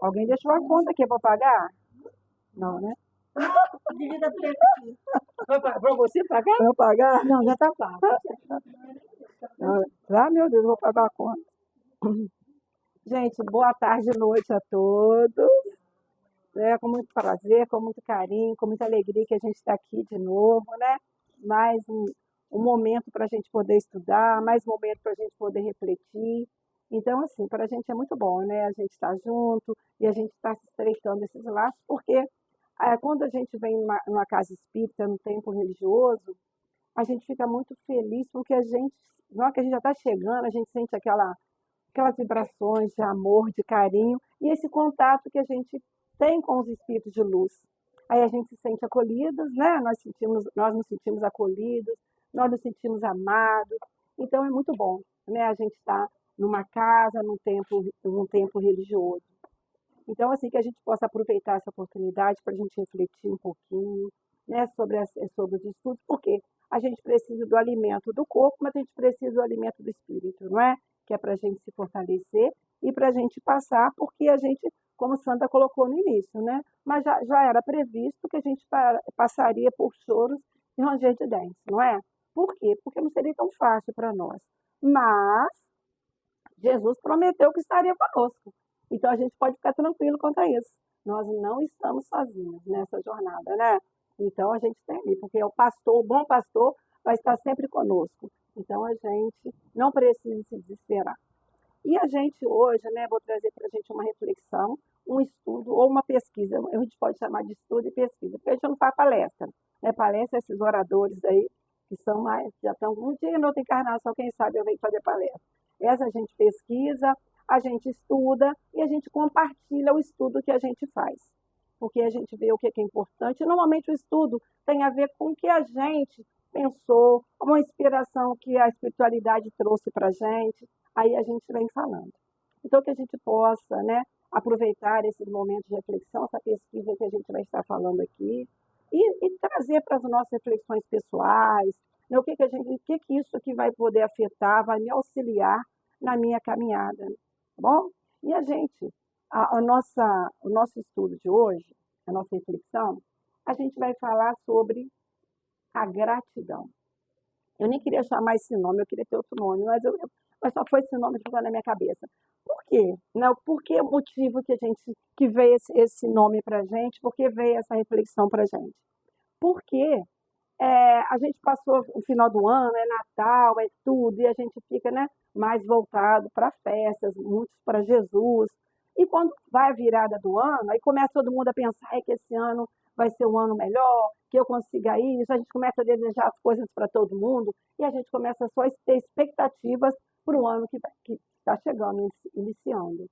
Alguém deixou a conta aqui para pagar? Não, né? Divida preço aqui. Para você pagar? Para eu pagar? Não, já tá pago. Ah, meu Deus, eu vou pagar a conta. Gente, boa tarde e noite a todos. É com muito prazer, com muito carinho, com muita alegria que a gente está aqui de novo, né? Mais um momento para a gente poder estudar, mais um momento para a gente poder refletir. Então, assim, para a gente é muito bom, né? A gente está junto e a gente está se estreitando esses laços, porque quando a gente vem numa casa espírita, num templo religioso, a gente fica muito feliz porque na hora que a gente já está chegando, a gente sente aquelas vibrações de amor, de carinho e esse contato que a gente tem com os espíritos de luz. Aí a gente se sente acolhidos, né? Nós nos sentimos acolhidos, nós nos sentimos amados. Então é muito bom, né? A gente está numa casa, num templo religioso. Então, assim, que a gente possa aproveitar essa oportunidade para a gente refletir um pouquinho, né, sobre os estudos, porque a gente precisa do alimento do corpo, mas a gente precisa do alimento do espírito, não é? Que é para a gente se fortalecer e para a gente passar, porque a gente, como Sandra colocou no início, né? Mas já era previsto que a gente passaria por choros e ranger de dentes, não é? Por quê? Porque não seria tão fácil para nós. Mas Jesus prometeu que estaria conosco. Então a gente pode ficar tranquilo quanto a isso. Nós não estamos sozinhos nessa jornada, né? Então a gente tem ali, porque o bom pastor, vai estar sempre conosco. Então a gente não precisa se desesperar. E a gente hoje, né, vou trazer para a gente uma reflexão, um estudo ou uma pesquisa. A gente pode chamar de estudo e pesquisa, porque a gente não faz palestra. Né? Palestra, esses oradores aí, que são mais, já estão um dia em outra encarnação, quem sabe eu venho fazer palestra. Essa a gente pesquisa, a gente estuda e a gente compartilha o estudo que a gente faz. Porque a gente vê o que é importante. Normalmente o estudo tem a ver com o que a gente pensou, uma inspiração que a espiritualidade trouxe para a gente. Aí a gente vem falando. Então, que a gente possa, né, aproveitar esses momentos de reflexão, essa pesquisa que a gente vai estar falando aqui, e trazer para as nossas reflexões pessoais, né, o que isso aqui vai poder afetar, vai me auxiliar na minha caminhada. Tá bom? E o nosso estudo de hoje, a nossa reflexão, a gente vai falar sobre a gratidão. Eu nem queria chamar esse nome, eu queria ter outro nome, mas só foi esse nome que ficou na minha cabeça. Por quê? Não, por que o motivo que veio esse nome para a gente? Por que veio essa reflexão para a gente? Porque a gente passou o final do ano, é Natal, é tudo, e a gente fica, né, mais voltado para festas, muitos para Jesus. E quando vai a virada do ano, aí começa todo mundo a pensar que esse ano vai ser um ano melhor, que eu consiga isso, a gente começa a desejar as coisas para todo mundo, e a gente começa só a ter expectativas para o ano que está chegando, iniciando.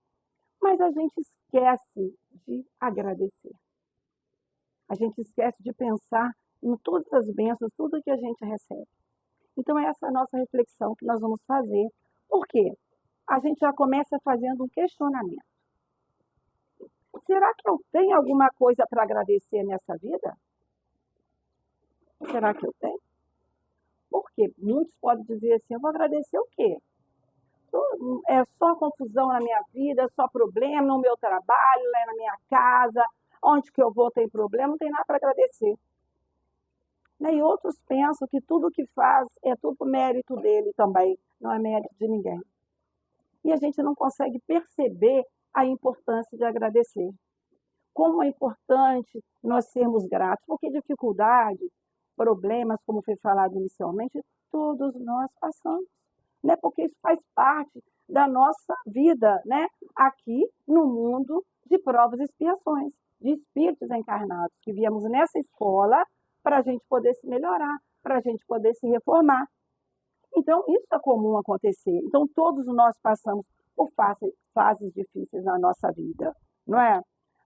Mas a gente esquece de agradecer. A gente esquece de pensar em todas as bênçãos, tudo que a gente recebe. Então, essa é a nossa reflexão que nós vamos fazer. Por quê? A gente já começa fazendo um questionamento. Será que eu tenho alguma coisa para agradecer nessa vida? Será que eu tenho? Porque muitos podem dizer assim, eu vou agradecer o quê? É só confusão na minha vida, só problema no meu trabalho, lá na minha casa, onde que eu vou tem problema, não tem nada para agradecer. E outros pensam que tudo que faz é tudo mérito dele também, não é mérito de ninguém. E a gente não consegue perceber a importância de agradecer. Como é importante nós sermos gratos, porque dificuldades, problemas, como foi falado inicialmente, todos nós passamos, né? Porque isso faz parte da nossa vida, né? Aqui no mundo de provas e expiações, de espíritos encarnados, que viemos nessa escola para a gente poder se melhorar, para a gente poder se reformar. Então, isso é comum acontecer. Então, todos nós passamos por fases difíceis na nossa vida, não é?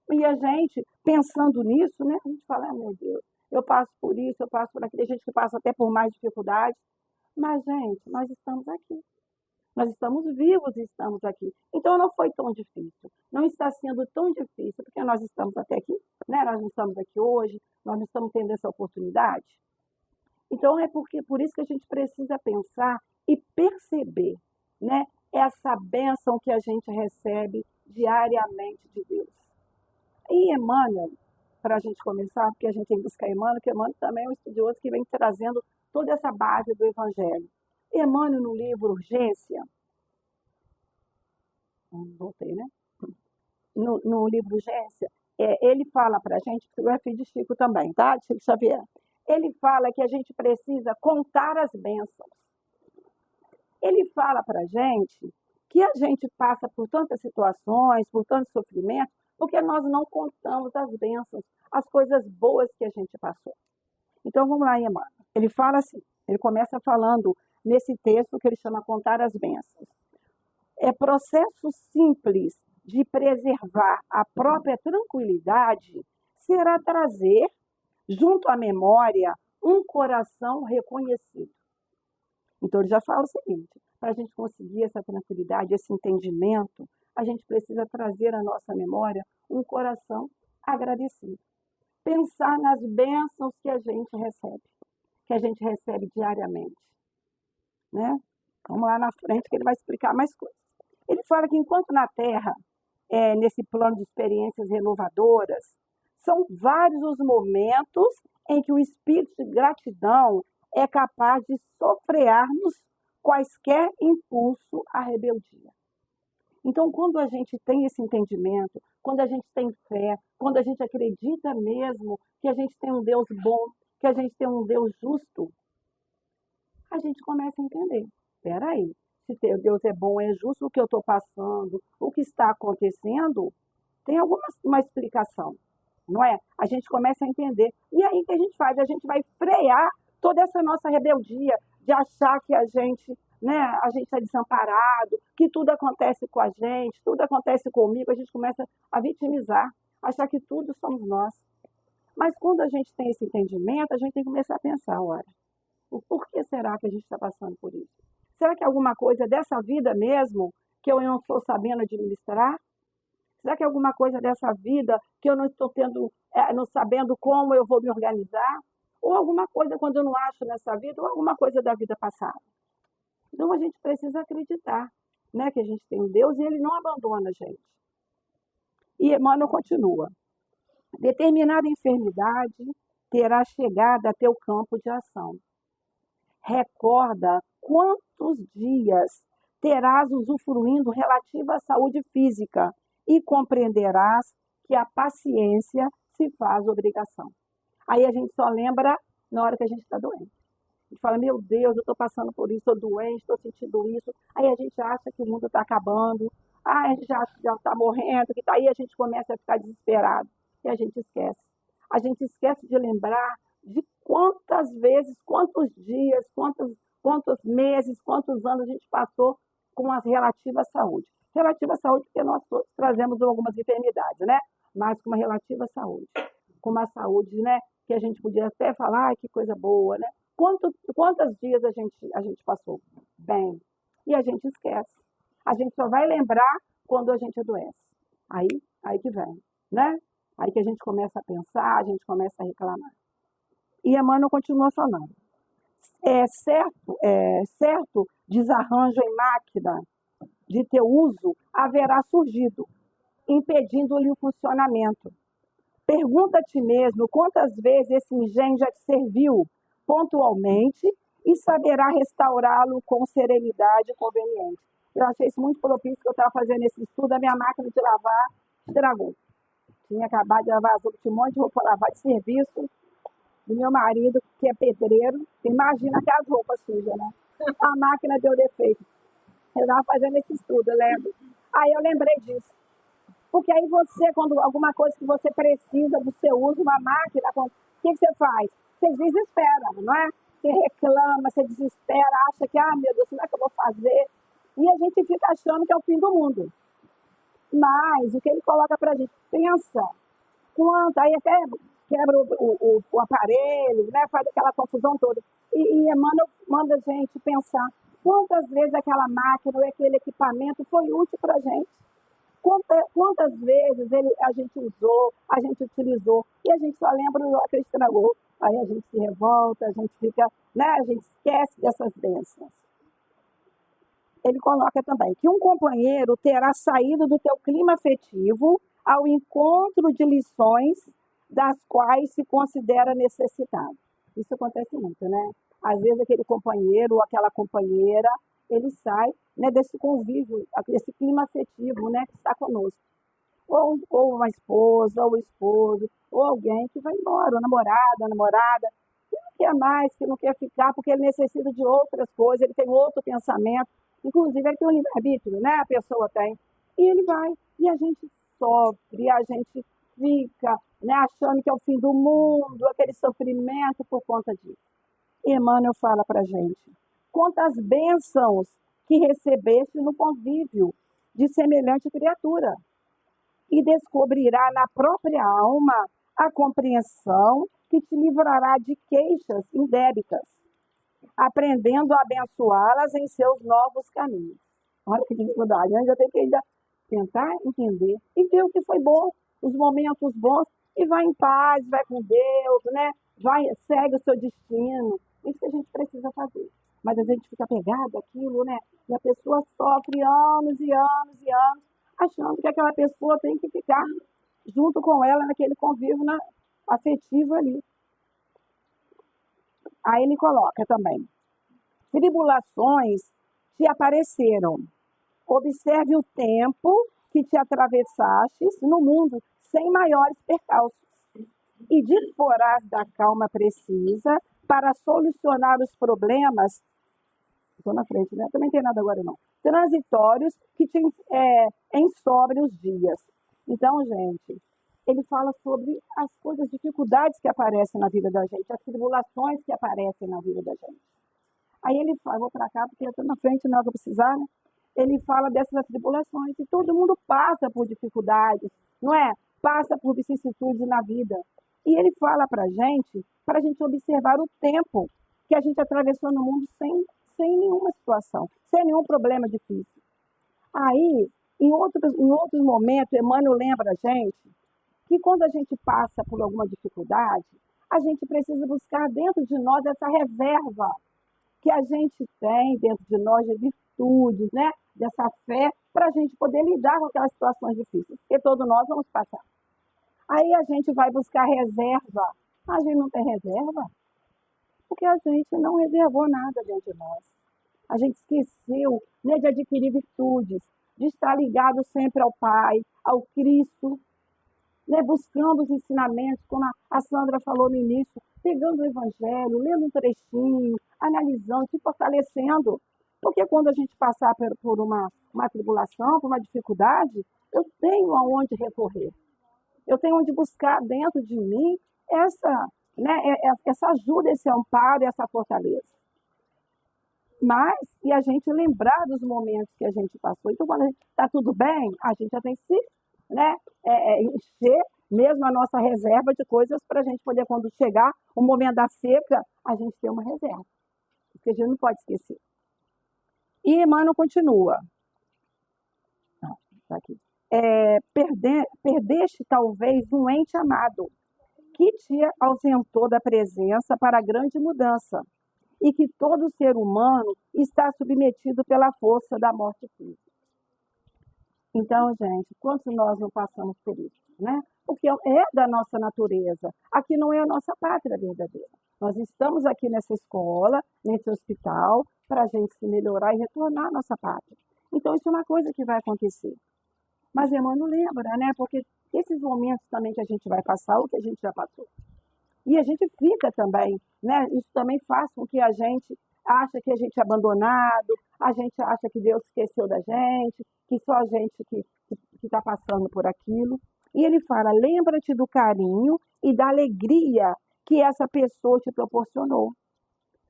E a gente, pensando nisso, né, a gente fala, meu Deus, eu passo por isso, eu passo por aquilo, tem gente que passa até por mais dificuldades, mas, gente, nós estamos aqui. Nós estamos vivos e estamos aqui. Então, não foi tão difícil. Não está sendo tão difícil, porque nós estamos até aqui, né? Nós não estamos aqui hoje, nós não estamos tendo essa oportunidade. Então, por isso que a gente precisa pensar e perceber, né, essa bênção que a gente recebe diariamente de Deus. E Emmanuel, para a gente começar, porque a gente tem que buscar Emmanuel, que Emmanuel também é um estudioso que vem trazendo toda essa base do Evangelho. Emmanuel, no livro Urgência, voltei, né? No livro Urgência, ele fala para a gente, que é filho de Chico também, tá? De Chico Xavier. Ele fala que a gente precisa contar as bênçãos. Ele fala para a gente que a gente passa por tantas situações, por tantos sofrimentos, porque nós não contamos as bênçãos, as coisas boas que a gente passou. Então vamos lá, Emmanuel. Ele fala assim, ele começa falando nesse texto que ele chama Contar as Bênçãos. É processo simples de preservar a própria tranquilidade será trazer, junto à memória, um coração reconhecido. Então, ele já fala o seguinte, para a gente conseguir essa tranquilidade, esse entendimento, a gente precisa trazer à nossa memória um coração agradecido. Pensar nas bênçãos que a gente recebe diariamente. Né? Vamos lá na frente que ele vai explicar mais coisas. Ele fala que enquanto na Terra, nesse plano de experiências renovadoras, são vários os momentos em que o espírito de gratidão é capaz de sofrear-nos quaisquer impulso à rebeldia. Então, quando a gente tem esse entendimento, quando a gente tem fé, quando a gente acredita mesmo que a gente tem um Deus bom, que a gente tem um Deus justo, a gente começa a entender. Espera aí, se Deus é bom, é justo, o que eu estou passando, o que está acontecendo, tem uma explicação, não é? A gente começa a entender. E aí o que a gente faz? A gente vai frear toda essa nossa rebeldia de achar que a gente está desamparado, que tudo acontece com a gente, tudo acontece comigo, a gente começa a vitimizar, achar que tudo somos nós. Mas quando a gente tem esse entendimento, a gente tem que começar a pensar, olha, o porquê será que a gente está passando por isso? Será que é alguma coisa dessa vida mesmo que eu não estou sabendo administrar? Será que é alguma coisa dessa vida que eu não estou não sabendo como eu vou me organizar? Ou alguma coisa quando eu não acho nessa vida, ou alguma coisa da vida passada? Então a gente precisa acreditar, né, que a gente tem um Deus e ele não abandona a gente. E Emmanuel continua. Determinada enfermidade terá chegado a teu campo de ação. Recorda quantos dias terás usufruindo relativa à saúde física e compreenderás que a paciência se faz obrigação. Aí a gente só lembra na hora que a gente está doente. A gente fala, meu Deus, eu estou passando por isso, estou doente, estou sentindo isso. Aí a gente acha que o mundo está acabando, a gente acha que já está morrendo, que aí a gente começa a ficar desesperado. E a gente esquece. A gente esquece de lembrar de quantas vezes, quantos dias, quantos meses, quantos anos a gente passou com a relativa saúde. Relativa saúde porque nós todos trazemos algumas enfermidades, né? Mas com uma relativa saúde. Com uma saúde, né? Que a gente podia até falar, que coisa boa, né? Quantos dias a gente passou bem? E a gente esquece. A gente só vai lembrar quando a gente adoece. Aí que vem, né? Aí que a gente começa a pensar, a gente começa a reclamar. E Emmanuel continua falando. Certo desarranjo em máquina de teu uso haverá surgido, impedindo-lhe o funcionamento. Pergunta a ti mesmo quantas vezes esse engenho já te serviu pontualmente e saberá restaurá-lo com serenidade conveniente. Eu achei isso muito propício que eu estava fazendo esse estudo, a minha máquina de lavar estragou. Tinha acabado de lavar as roupas, tinha um monte de roupa para lavar de serviço do meu marido, que é pedreiro. Imagina que as roupas sujas, né? A máquina deu defeito. Eu estava fazendo esse estudo, eu lembro. Aí eu lembrei disso. Porque aí você, quando alguma coisa que você precisa do seu uso, uma máquina, o que você faz? Você desespera, não é? Você reclama, você desespera, acha que, meu Deus, como é que eu vou fazer? E a gente fica achando que é o fim do mundo. Mas o que ele coloca pra gente? Pensa, quanto, aí até quebra o aparelho, né? Faz aquela confusão toda. E Emmanuel manda a gente pensar quantas vezes aquela máquina ou aquele equipamento foi útil para a gente. Quantas vezes a gente usou, a gente utilizou, e a gente só lembra do que estragou. Aí a gente se revolta, a gente fica, né? A gente esquece dessas bênçãos. Ele coloca também que um companheiro terá saído do teu clima afetivo ao encontro de lições das quais se considera necessitado. Isso acontece muito, né? Às vezes aquele companheiro ou aquela companheira, ele sai, né, desse convívio, desse clima afetivo, né, que está conosco. Ou uma esposa, ou um esposo, ou alguém que vai embora, a namorada, que não quer mais, que não quer ficar, porque ele necessita de outras coisas, ele tem outro pensamento, inclusive ele tem um livre-arbítrio, né? A pessoa tem. E ele vai, e a gente sofre, a gente fica, né, achando que é o fim do mundo, aquele sofrimento por conta disso. E Emmanuel fala para a gente, quantas bênçãos que recebeste no convívio de semelhante criatura, e descobrirá na própria alma a compreensão que te livrará de queixas indébitas, aprendendo a abençoá-las em seus novos caminhos. Olha que dificuldade, a gente tem que ainda tentar entender e ver o que foi bom, os momentos bons, e vai em paz, vai com Deus, né? Segue o seu destino. Isso que a gente precisa fazer. Mas a gente fica pegado àquilo, né? E a pessoa sofre anos e anos e anos, achando que aquela pessoa tem que ficar junto com ela naquele convívio afetivo ali. Aí ele coloca também, tribulações te apareceram. Observe o tempo que te atravessastes no mundo sem maiores percalços e disporás da calma precisa para solucionar os problemas, estou na frente, né? Também tem nada agora não, transitórios que te ensobrem os dias. Então, gente, ele fala sobre as coisas, dificuldades que aparecem na vida da gente, as tribulações que aparecem na vida da gente. Aí ele fala, vou para cá porque eu estou na frente, não é o que eu precisar, né? Ele fala dessas tribulações, e todo mundo passa por dificuldades, não é? Passa por vicissitudes na vida. E ele fala para a gente observar o tempo que a gente atravessou no mundo sem nenhuma situação, sem nenhum problema difícil. Aí, em outros momentos, Emmanuel lembra a gente que quando a gente passa por alguma dificuldade, a gente precisa buscar dentro de nós essa reserva que a gente tem dentro de nós de virtudes, né? Dessa fé, para a gente poder lidar com aquelas situações difíceis, porque todos nós vamos passar. Aí a gente vai buscar reserva. A gente não tem reserva porque a gente não reservou nada dentro de nós. A gente esqueceu, né, de adquirir virtudes, de estar ligado sempre ao Pai, ao Cristo, né, buscando os ensinamentos, como a Sandra falou no início, pegando o Evangelho, lendo um trechinho, analisando, se fortalecendo. Porque quando a gente passar por uma tribulação, por uma dificuldade, eu tenho aonde recorrer. Eu tenho onde buscar dentro de mim essa ajuda, esse amparo, essa fortaleza. Mas, e a gente lembrar dos momentos que a gente passou. Então, quando está tudo bem, a gente já tem que se, né, encher mesmo a nossa reserva de coisas para a gente poder, quando chegar o momento da seca, a gente ter uma reserva. Porque a gente não pode esquecer. E Emmanuel continua. Tá aqui. Perdeste talvez um ente amado, que te ausentou da presença para a grande mudança, e que todo ser humano está submetido pela força da morte física. Então, gente, quantos nós não passamos por isso, né? Porque é da nossa natureza. Aqui não é a nossa pátria verdadeira. Nós estamos aqui nessa escola, nesse hospital, para a gente se melhorar e retornar à nossa pátria. Então, isso é uma coisa que vai acontecer. Mas Emmanuel lembra, né? Porque esses momentos também que a gente vai passar, o que a gente já passou. E a gente fica também, né? Isso também faz com que a gente acha que a gente é abandonado, a gente acha que Deus esqueceu da gente, que só a gente que está passando por aquilo. E ele fala, lembra-te do carinho e da alegria que essa pessoa te proporcionou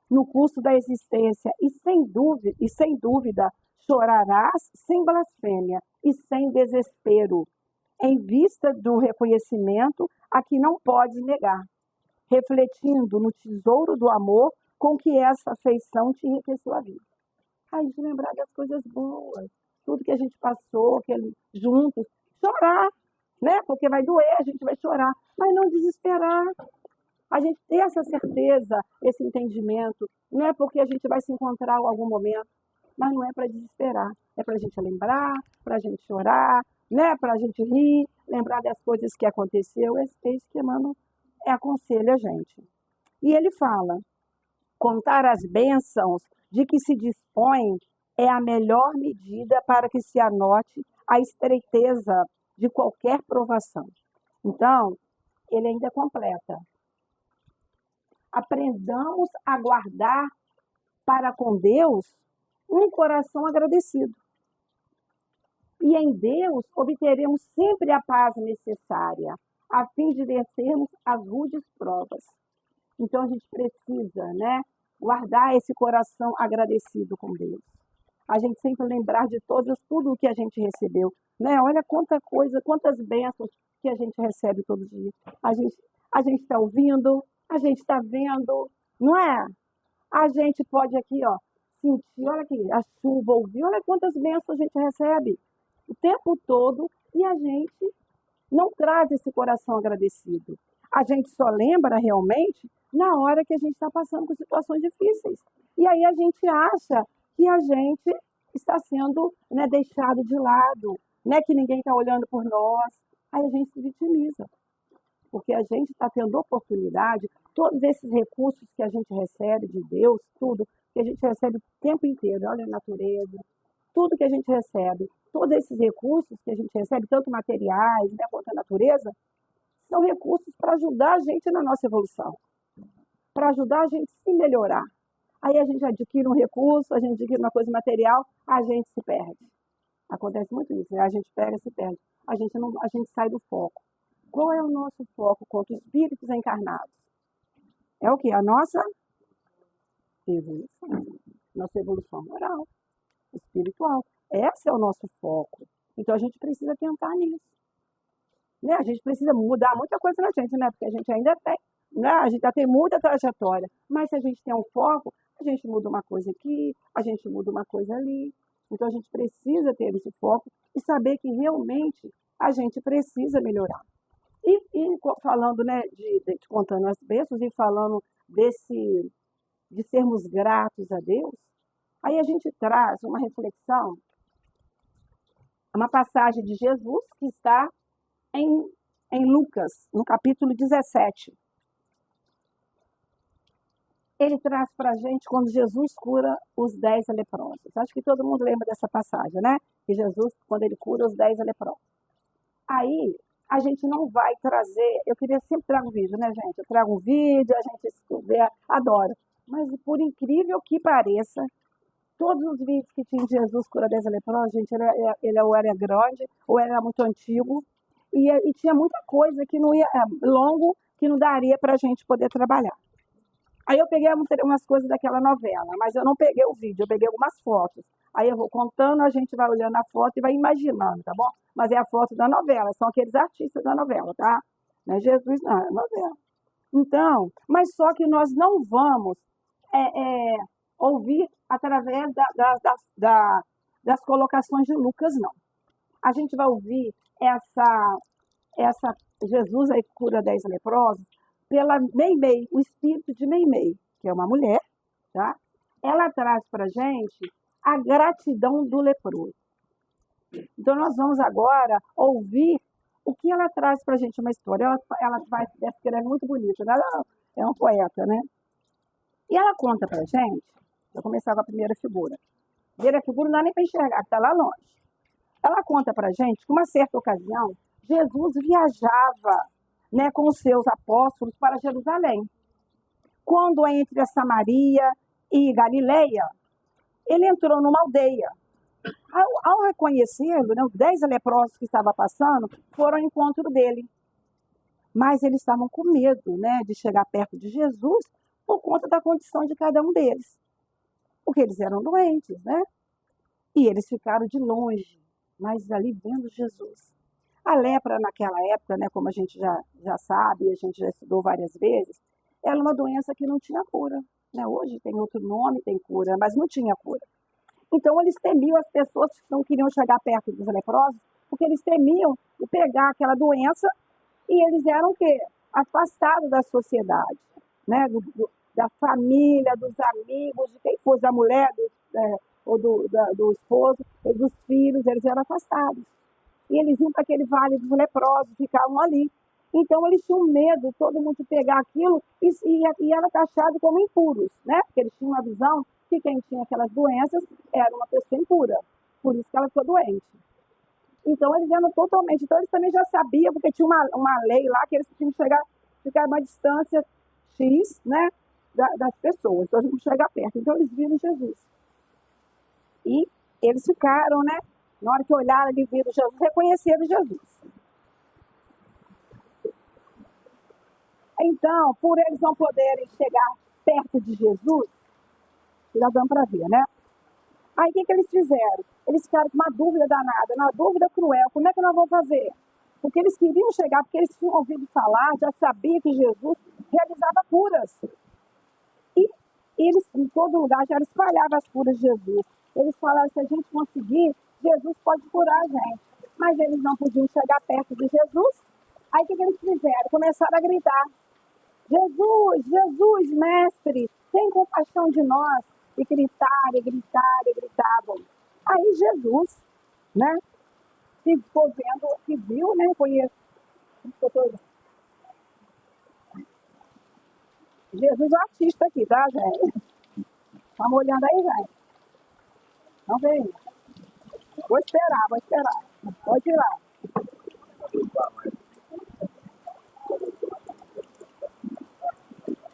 no curso da existência, e sem dúvida chorarás sem blasfêmia e sem desespero, em vista do reconhecimento a que não podes negar, refletindo no tesouro do amor com que essa afeição te enriqueceu a vida. A gente lembrar das coisas boas, tudo que a gente passou, juntos, chorar, né? Porque vai doer, a gente vai chorar, mas não desesperar. A gente ter essa certeza, esse entendimento, não é porque a gente vai se encontrar em algum momento, mas não é para desesperar, é para a gente lembrar, para a gente chorar, né? Para a gente rir, lembrar das coisas que aconteceu, é isso que Emmanuel aconselha a gente. E ele fala, contar as bênçãos de que se dispõe é a melhor medida para que se anote a estreiteza de qualquer provação. Então, ele ainda completa. Aprendamos a guardar para com Deus um coração agradecido. E em Deus obteremos sempre a paz necessária, a fim de vencermos as rudes provas. Então a gente precisa, né, guardar esse coração agradecido com Deus. A gente sempre lembrar de tudo o que a gente recebeu, né? Olha quanta coisa, quantas bênçãos que a gente recebe todo dia. A gente está ouvindo, a gente está vendo, não é? A gente pode aqui, ó, sentir, olha aqui, a chuva, ouvir, olha quantas bênçãos a gente recebe o tempo todo e a gente não traz esse coração agradecido. A gente só lembra realmente na hora que a gente está passando por situações difíceis. E aí a gente acha que a gente está sendo, né, deixado de lado, né, que ninguém está olhando por nós. Aí a gente se vitimiza, porque a gente está tendo oportunidade, todos esses recursos que a gente recebe de Deus, tudo que a gente recebe o tempo inteiro, olha a natureza, tudo que a gente recebe, todos esses recursos que a gente recebe, tanto materiais, né, quanto a natureza, são recursos para ajudar a gente na nossa evolução, para ajudar a gente a se melhorar. Aí a gente adquire um recurso, a gente adquire uma coisa material, a gente se perde. Acontece muito isso, né? A gente pega e se perde. A gente sai do foco. Qual é o nosso foco contra os espíritos encarnados? É o quê? A nossa evolução. Nossa evolução moral, espiritual. Esse é o nosso foco. Então a gente precisa tentar nisso. Né? A gente precisa mudar muita coisa na gente, né? Porque a gente ainda tem, né? A gente ainda tem muita trajetória. Mas se a gente tem um foco, a gente muda uma coisa aqui, a gente muda uma coisa ali. Então a gente precisa ter esse foco e saber que realmente a gente precisa melhorar. E falando, né, de contando as bênçãos e falando de sermos gratos a Deus, aí a gente traz uma reflexão, uma passagem de Jesus que está em Lucas, no capítulo 17. Ele traz para a gente quando Jesus cura os 10 leprosos. Acho que todo mundo lembra dessa passagem, né? Que Jesus, quando ele cura os 10 leprosos. Aí, a gente não vai trazer... Eu queria sempre trazer um vídeo, né, gente? Eu trago um vídeo, a gente vê, adora. Mas, por incrível que pareça, todos os vídeos que tinha de Jesus cura 10 leprosos, gente, ele ou era grande, ou era muito antigo, e tinha muita coisa que não ia... longo, que não daria para a gente poder trabalhar. Aí eu peguei umas coisas daquela novela, mas eu não peguei o vídeo, eu peguei algumas fotos. Aí eu vou contando, a gente vai olhando a foto e vai imaginando, tá bom? Mas é a foto da novela, são aqueles artistas da novela, tá? Não é Jesus, não, é novela. Então, mas só que nós não vamos ouvir através das colocações de Lucas, não. A gente vai ouvir essa Jesus aí que cura 10 leprosos, pela Meimei, o espírito de Meimei, que é uma mulher, tá? Ela traz para a gente a gratidão do leproso. Então, nós vamos agora ouvir o que ela traz para a gente, uma história. Ela escreve muito bonito, né? Ela é uma poeta, né? E ela conta para a gente, vou começar com a primeira figura. A primeira figura não dá nem para enxergar, está lá longe. Ela conta para a gente que, uma certa ocasião, Jesus viajava, né, com os seus apóstolos para Jerusalém. Quando entre a Samaria e Galileia, ele entrou numa aldeia. Ao reconhecê-lo, né, os 10 leprosos que estavam passando foram ao encontro dele. Mas eles estavam com medo, né, de chegar perto de Jesus por conta da condição de cada um deles. Porque eles eram doentes, né? E eles ficaram de longe, mas ali vendo Jesus. A lepra naquela época, né, como a gente já sabe, a gente já estudou várias vezes, era uma doença que não tinha cura. Né? Hoje tem outro nome, tem cura, mas não tinha cura. Então eles temiam, as pessoas que não queriam chegar perto dos leprosos, porque eles temiam de pegar aquela doença e eles eram o quê? Afastados da sociedade, né? Da família, dos amigos, de quem fosse a mulher, ou do esposo, dos filhos, eles eram afastados. e eles iam para aquele vale dos leprosos, ficavam ali. Então eles tinham medo, todo mundo de pegar aquilo e era taxado como impuros, né? Porque eles tinham uma visão que quem tinha aquelas doenças era uma pessoa impura, por isso que ela ficou doente. Então eles eram totalmente, então eles também já sabiam, porque tinha uma lei lá que eles tinham que ficar a uma distância X, né, das pessoas, então eles não chegar perto. Então eles viram Jesus. E eles ficaram, né, na hora que olharam e viram Jesus, reconheceram Jesus. Então, por eles não poderem chegar perto de Jesus, já dão para ver, né? Aí o que eles fizeram? Eles ficaram com uma dúvida danada, uma dúvida cruel. Como é que nós vamos fazer? Porque eles queriam chegar, porque eles tinham ouvido falar, já sabiam que Jesus realizava curas. E eles, em todo lugar, já espalhavam as curas de Jesus. Eles falaram, se a gente conseguir, Jesus pode curar a gente. Mas eles não podiam chegar perto de Jesus. Aí o que eles fizeram? Começaram a gritar. Jesus, Jesus, mestre, tem compaixão de nós. E gritavam. Aí Jesus, né, que ficou vendo, que viu, né, Jesus é o artista aqui, tá, gente? Estamos olhando aí, gente. Não vem. Vou esperar. Pode ir lá.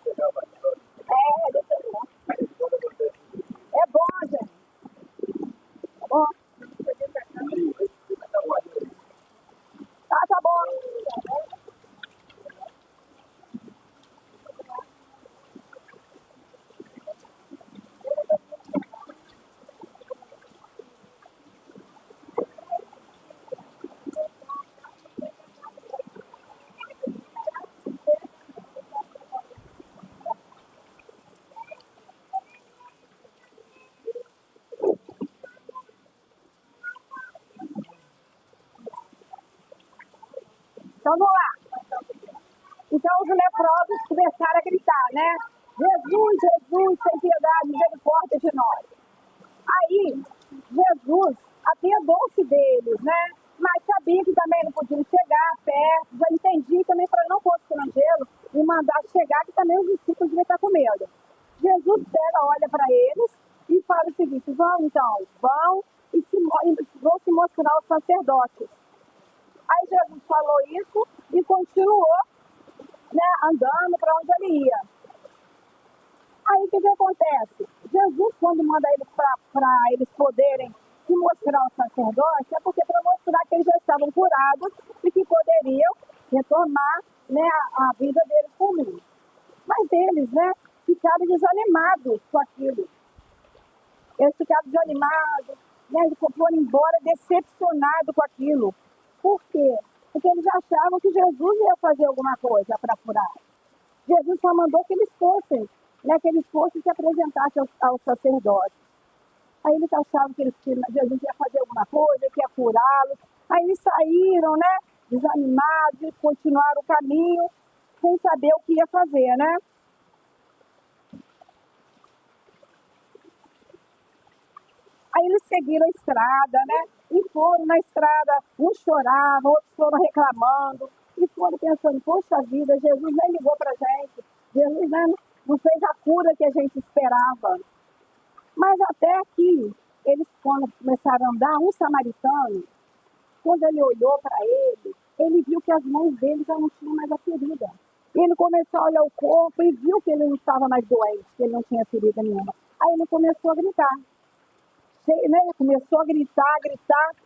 Deixa eu ver. É bom, gente. Tá bom? Tá bom. Então, vamos lá. Então, os leprosos começaram a gritar, né? Jesus, Jesus, tem piedade, misericórdia de nós. Aí, Jesus apiedou-se deles, né? Mas sabia que também não podiam chegar perto, já entendi também para não constrangê-lo e mandar chegar, que também os discípulos deviam estar com medo. Jesus pega, olha para eles e fala o seguinte, vão e vão se mostrar aos sacerdotes. Aí Jesus falou isso e continuou, né, andando para onde ele ia. Aí o que acontece? Jesus, quando manda eles para eles poderem se mostrar ao sacerdote, é porque para mostrar que eles já estavam curados e que poderiam retomar, né, a vida deles comum. Mas eles, né, ficaram desanimados com aquilo. Eles ficaram desanimados, né, eles foram embora decepcionados com aquilo. Por quê? Porque eles achavam que Jesus ia fazer alguma coisa para curar. Jesus só mandou que eles fossem, né, que eles fossem se apresentassem aos sacerdotes. Aí eles achavam que Jesus ia fazer alguma coisa, que ia curá-los. Aí eles saíram, né, desanimados, e continuaram o caminho, sem saber o que ia fazer, né? Aí eles seguiram a estrada, né? E foram na estrada, uns choravam, outros foram reclamando, e foram pensando, poxa vida, Jesus nem ligou pra gente, Jesus não fez a cura que a gente esperava. Mas até que eles, quando começaram a andar, um samaritano, quando ele olhou para ele viu que as mãos dele já não tinham mais a ferida. Ele começou a olhar o corpo e viu que ele não estava mais doente, que ele não tinha ferida nenhuma. Aí ele começou a gritar. Né? Começou a gritar,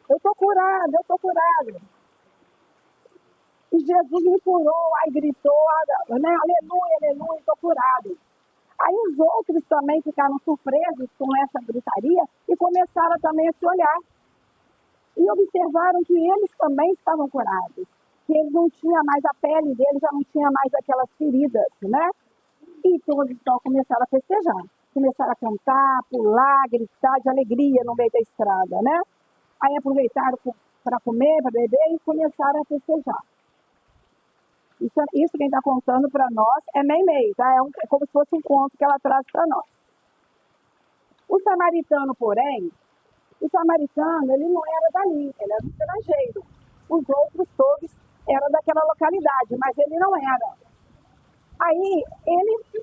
eu tô curado. E Jesus me curou, aí gritou, né? Aleluia, tô curado. Aí os outros também ficaram surpresos com essa gritaria e começaram também a se olhar. E observaram que eles também estavam curados. Que eles não tinham mais, a pele deles já não tinha mais aquelas feridas, né? E todos então começaram a festejar. Começaram a cantar, pular, gritar de alegria no meio da estrada, né? Aí aproveitaram para comer, para beber e começaram a festejar. Isso quem está contando para nós é meio, tá? É como se fosse um conto que ela traz para nós. O samaritano, porém, ele não era dali, ele era um estrangeiro. os outros todos eram daquela localidade, mas ele não era. Aí,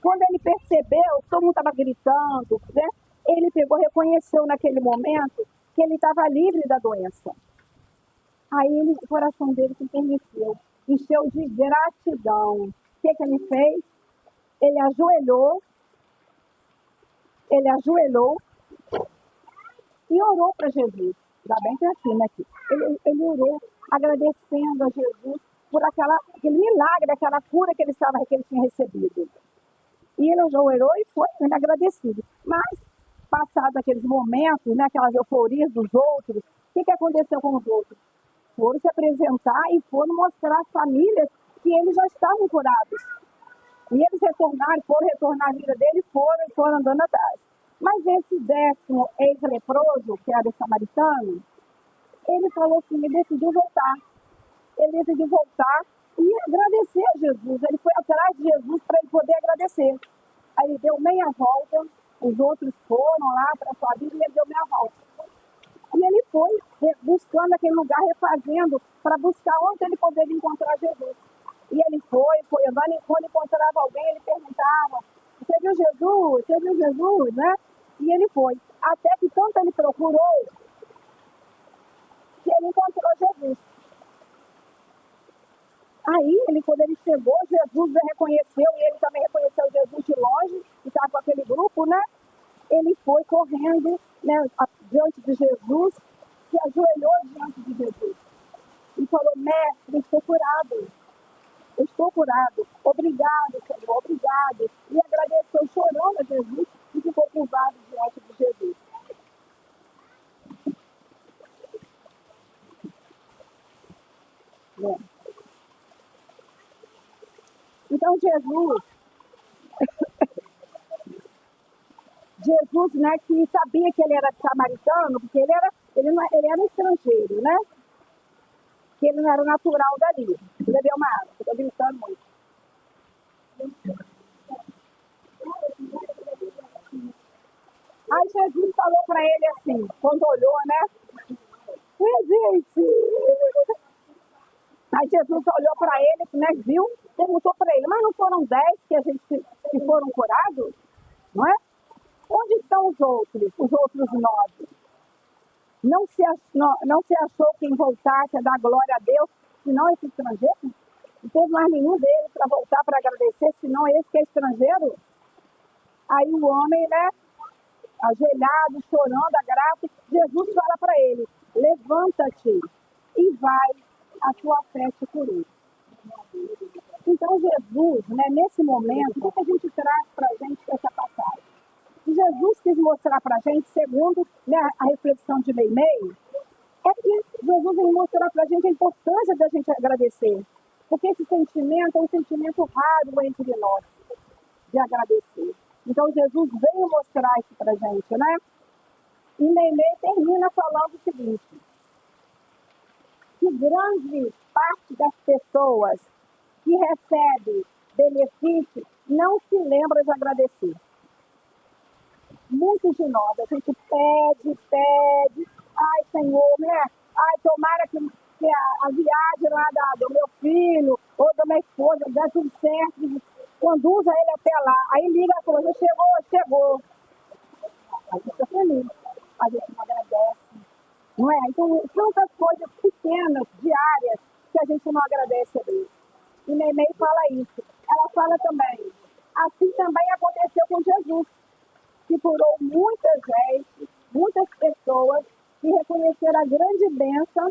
quando ele percebeu, todo mundo estava gritando, né? Ele pegou, reconheceu naquele momento que ele estava livre da doença. Aí o coração dele se enterneceu, encheu de gratidão. O que ele fez? Ele ajoelhou e orou para Jesus. Ainda bem que é assim, né? Ele orou agradecendo a Jesus por aquele milagre, aquela cura que ele tinha recebido. E ele ajoelhou e foi agradecido. Mas, passados aqueles momentos, né, aquelas euforias dos outros, o que aconteceu com os outros? Foram se apresentar e foram mostrar às famílias que eles já estavam curados. E eles foram retornar à vida dele e foram andando atrás. Mas esse 10º ex-leproso, que era o samaritano, ele falou assim, ele decidiu voltar. Ele decidiu voltar e agradecer a Jesus. Ele foi atrás de Jesus para ele poder agradecer. Aí ele deu meia volta, os outros foram lá para a sua vida e ele deu meia volta. E ele foi buscando aquele lugar, refazendo, para buscar onde ele poderia encontrar Jesus. E ele foi andando, e quando encontrava alguém, ele perguntava, você viu Jesus? Você viu Jesus, né? E ele foi. Até que tanto ele procurou, que ele encontrou Jesus. Aí, quando ele chegou, Jesus reconheceu, e ele também reconheceu Jesus de longe, e estava com aquele grupo, né? Ele foi correndo, né, diante de Jesus, se ajoelhou diante de Jesus. E falou, mestre, estou curado. Obrigado, Senhor, obrigado. E agradeceu chorando a Jesus e ficou curvado diante de Jesus. É. Então, Jesus, né, que sabia que ele era samaritano, porque ele era estrangeiro, né? Que ele não era natural dali. Bebeu uma água, estou gritando muito. Aí Jesus falou para ele assim, quando olhou, né? Gente! Aí Jesus olhou para ele, né, viu, perguntou para ele, mas não foram 10 que foram curados? Não é? Onde estão os outros 9? Não se achou quem voltasse a dar glória a Deus, senão esse estrangeiro? Não teve mais nenhum deles para voltar para agradecer, senão esse que é estrangeiro? Aí o homem, né, ajoelhado, chorando, a graça, Jesus fala para ele, levanta-te e vai, a tua fé te curou. Então Jesus, né, nesse momento, o que a gente traz para a gente dessa passagem? Jesus quis mostrar para a gente, segundo, né, a reflexão de Meimei, é que Jesus veio mostrar para a gente a importância da gente agradecer. Porque esse sentimento é um sentimento raro entre nós, de agradecer. Então Jesus veio mostrar isso para a gente, né? E Meimei termina falando o seguinte, que grande parte das pessoas que recebe benefício não se lembra de agradecer. Muitos de nós, a gente pede, ai Senhor, né? Ai, tomara que a viagem lá do meu filho ou da minha esposa dê tudo certo, conduza ele até lá. Aí liga a coisa, chegou. A gente fica feliz, a gente não agradece, não é? Então, tantas coisas pequenas, diárias, que a gente não agradece a Deus. E Meimei fala isso. Ela fala também, assim também aconteceu com Jesus, que curou muita gente, muitas pessoas que reconheceram a grande bênção,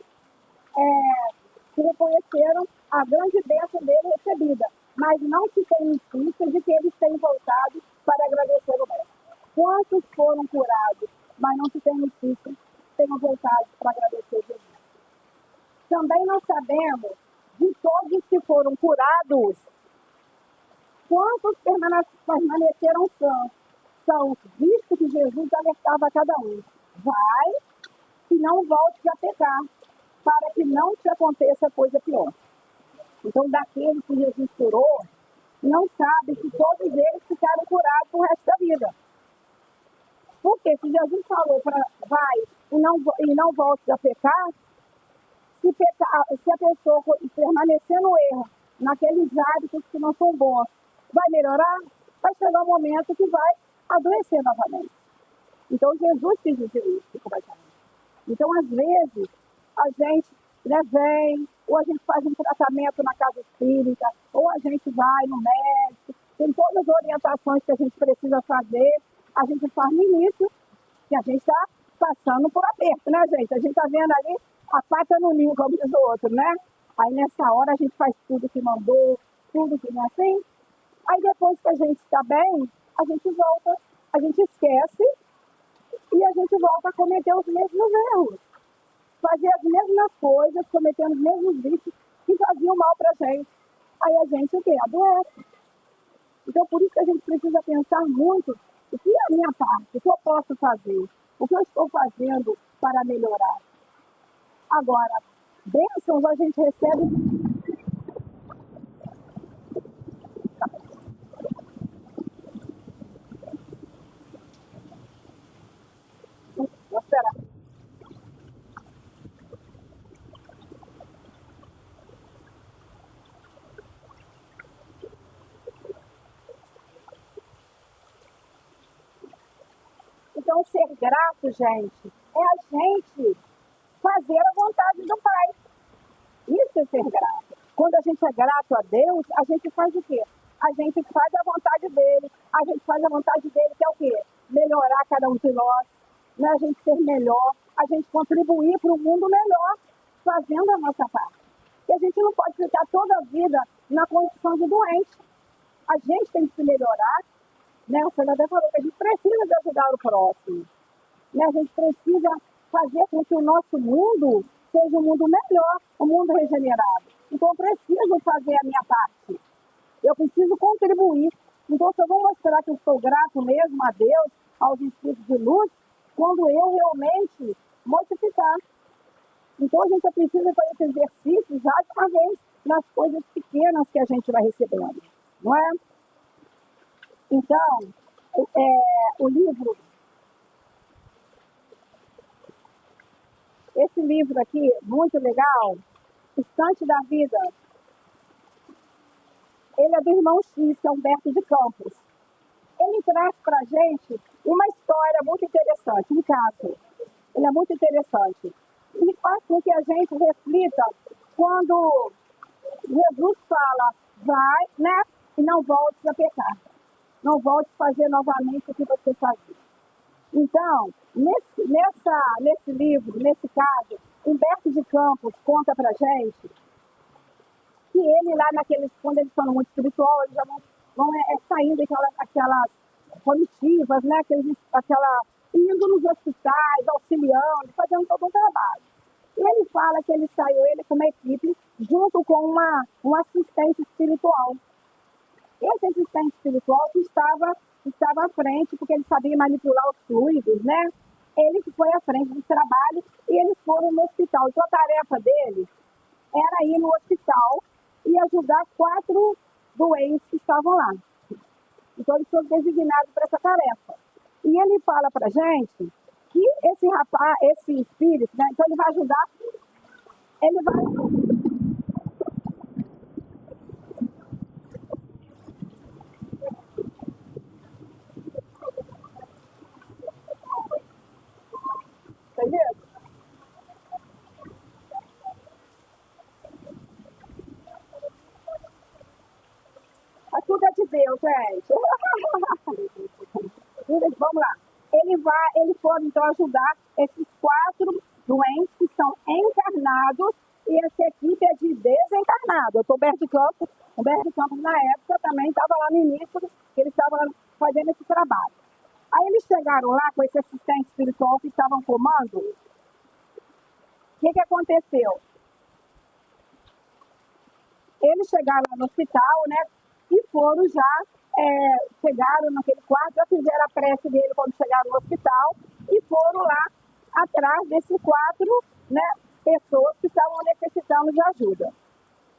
dele recebida, mas não se tem notícia de que eles têm voltado para agradecer o mestre. Quantos foram curados, mas não se tem notícia que tenham voltado para agradecer Jesus? Também nós sabemos de todos que foram curados, quantos permaneceram sãos, visto que Jesus alertava a cada um. Vai e não voltes a pecar, para que não te aconteça coisa pior. Então, daqueles que Jesus curou, não sabe se todos eles ficaram curados pro resto da vida. Porque se Jesus falou para vai e não voltes a pecar, se a pessoa permanecer no erro, naqueles hábitos que não são bons, vai melhorar? Vai chegar um momento que vai adoecer novamente. Então, Jesus quis dizer isso, completamente. Então, às vezes, a gente vem, ou a gente faz um tratamento na casa espírita, ou a gente vai no médico, tem todas as orientações que a gente precisa fazer, a gente faz no início, que a gente está passando por aperto, né, gente? A gente está vendo ali a pata no ninho, como diz o outro, né? Aí, nessa hora, a gente faz tudo que mandou, tudo que não é assim. Aí, depois que a gente está bem, a gente volta, a gente esquece e a gente volta a cometer os mesmos erros. Fazer as mesmas coisas, cometendo os mesmos vícios que faziam mal para a gente. Aí a gente o quê? Adoece. Então, por isso que a gente precisa pensar muito o que é a minha parte, o que eu posso fazer, o que eu estou fazendo para melhorar. Agora, bênçãos a gente recebe. Vou esperar. Então, ser grato, gente, é a gente fazer a vontade do Pai. Isso é ser grato. Quando a gente é grato a Deus, a gente faz o quê? A gente faz a vontade dele. A gente faz a vontade dele, que é o quê? Melhorar cada um de nós, né? A gente ser melhor, a gente contribuir para um mundo melhor, fazendo a nossa parte. E a gente não pode ficar toda a vida na condição de doente. A gente tem que se melhorar, né? O senhor até falou que a gente precisa de ajudar o próximo. Né? A gente precisa fazer com que o nosso mundo seja um mundo melhor, um mundo regenerado. Então, eu preciso fazer a minha parte. Eu preciso contribuir. Então, eu só vou mostrar que eu sou grato mesmo a Deus, aos espíritos de luz, quando eu realmente modificar. Então, a gente precisa fazer esse exercício já de uma vez nas coisas pequenas que a gente vai recebendo. Não é? Então, o livro... Esse livro aqui, muito legal, Estante da Vida, ele é do irmão X, que é Humberto de Campos. Ele traz para a gente uma história muito interessante, um caso. Ele é muito interessante. E faz com que a gente reflita quando Jesus fala, vai, né? E não volte a pecar. Não volte a fazer novamente o que você fazia. Então, nesse livro, nesse caso, Humberto de Campos conta pra gente que ele lá quando eles estão no mundo espiritual, eles já vão saindo aquelas comitivas, né? Indo nos hospitais, auxiliando, fazendo todo um trabalho. E ele fala que ele saiu, ele com uma equipe, junto com um assistente espiritual. Esse assistente espiritual que estava à frente, porque ele sabia manipular os fluidos, né? Ele que foi à frente do trabalho e eles foram no hospital. Então, a tarefa deles era ir no hospital e ajudar 4 doentes que estavam lá. Então, eles foram designados para essa tarefa. E ele fala para a gente que esse rapaz, esse espírito, né? Então, ele vai ajudar, ele vai... Entendeu? A tudo é de Deus, gente. Vamos lá. Eles foram então ajudar esses 4 doentes que são encarnados e essa equipe é de desencarnado. Eu sou Humberto Campos na época também estava lá no início, que eles estavam fazendo esse trabalho. Aí eles chegaram lá com esse assistente espiritual que estavam comando. O que aconteceu? Eles chegaram lá no hospital, né? E foram chegaram naquele quarto, já fizeram a prece dele quando chegaram no hospital e foram lá atrás desses 4, né, pessoas que estavam necessitando de ajuda.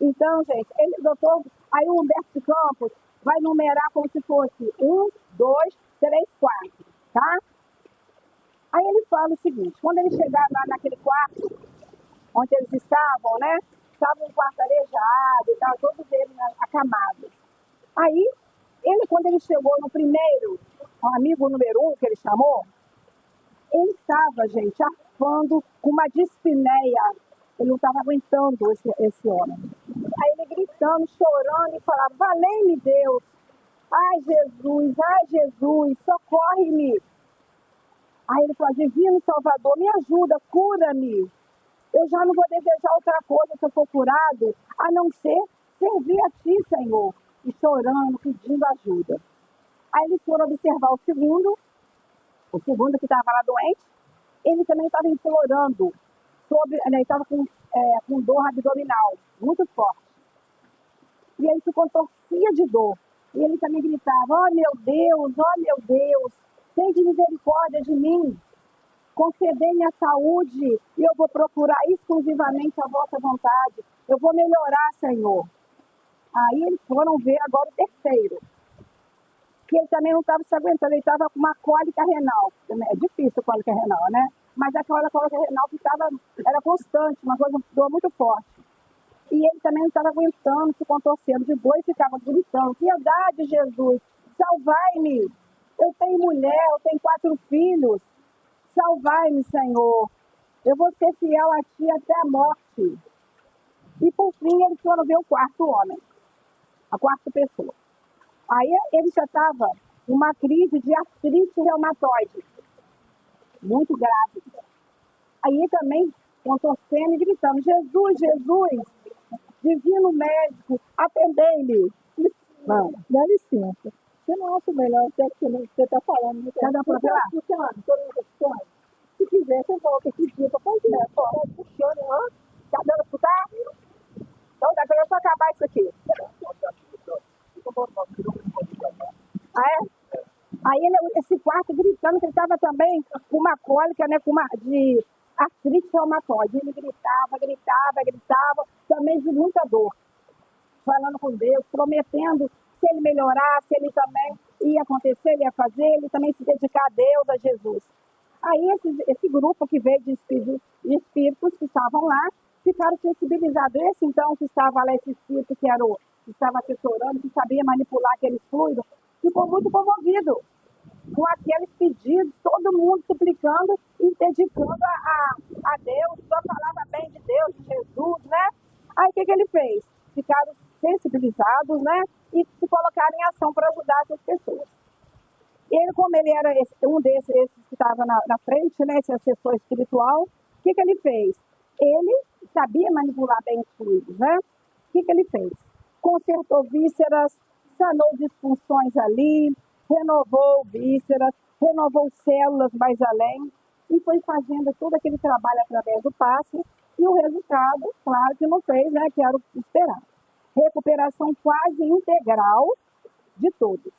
Então, gente, aí o Humberto Campos vai numerar como se fosse 1, 2, 3, 4, tá? Aí ele fala o seguinte, quando eles chegaram lá naquele quarto, onde eles estavam, né? Estavam um quarto arejado e tal, todos eles acamados. Aí, quando ele chegou no primeiro, o amigo número 1, que ele chamou, ele estava, gente, arfando com uma dispneia. Ele não estava aguentando esse homem. Aí ele gritando, chorando e falava, valei-me Deus. Ai, Jesus, socorre-me. Aí ele falou, divino Salvador, me ajuda, cura-me. Eu já não vou desejar outra coisa se eu for curado, a não ser servir a ti, Senhor. E chorando, pedindo ajuda. Aí eles foram observar o segundo que estava lá doente, ele também estava implorando, ele estava com dor abdominal, muito forte. E ele se contorcia de dor. E ele também gritava, oh meu Deus, tem de misericórdia de mim. Concedei-me a saúde e eu vou procurar exclusivamente a vossa vontade. Eu vou melhorar, Senhor. Aí eles foram ver agora o terceiro, que ele também não estava se aguentando, ele estava com uma cólica renal. É difícil a cólica renal, né? Mas aquela cólica renal era constante, uma dor muito forte. E ele também não estava aguentando, se contorcendo de dor e ficava gritando, piedade, Jesus, salvai-me. Eu tenho mulher, eu tenho 4 filhos. Salvai-me, Senhor. Eu vou ser fiel a ti até a morte. E por fim, eles foram ver o quarto homem, a quarta pessoa. Aí ele já estava com uma crise de artrite reumatoide, muito grave. Aí também contorcendo e gritando, Jesus, divino médico, atendei-me. Não, dá licença. Você não acha melhor que você está falando? Cada um para lá. Se quiser, você volta aqui dia para fazer. Funciona, ó. Tá dando para escutar? Então, dá para eu acabar isso aqui. Aí esse quarto gritando que ele estava também com uma cólica, né, de artrite reumatoide. Ele gritava, também de muita dor. Falando com Deus, prometendo se ele melhorasse, ele também ia acontecer, ele ia fazer, ele também se dedicar a Deus, a Jesus. Aí esse grupo que veio de espíritos que estavam lá, ficaram sensibilizados. Esse então que estava lá, esse espírito que estava assessorando, que sabia manipular aqueles fluidos, ficou muito comovido com aqueles pedidos, todo mundo suplicando e dedicando a Deus, só falava bem de Deus, de Jesus, né? Aí o que ele fez? Ficaram sensibilizados, né? E se colocaram em ação para ajudar essas pessoas. Ele, como ele era um desses que estava na frente, né? Esse assessor espiritual, o que ele fez? Ele sabia manipular bem os fluidos, né? O que ele fez? Consertou vísceras, sanou disfunções ali, renovou vísceras, renovou células mais além e foi fazendo todo aquele trabalho através do passe e o resultado, claro que não fez, né, que era o esperado. Recuperação quase integral de todos.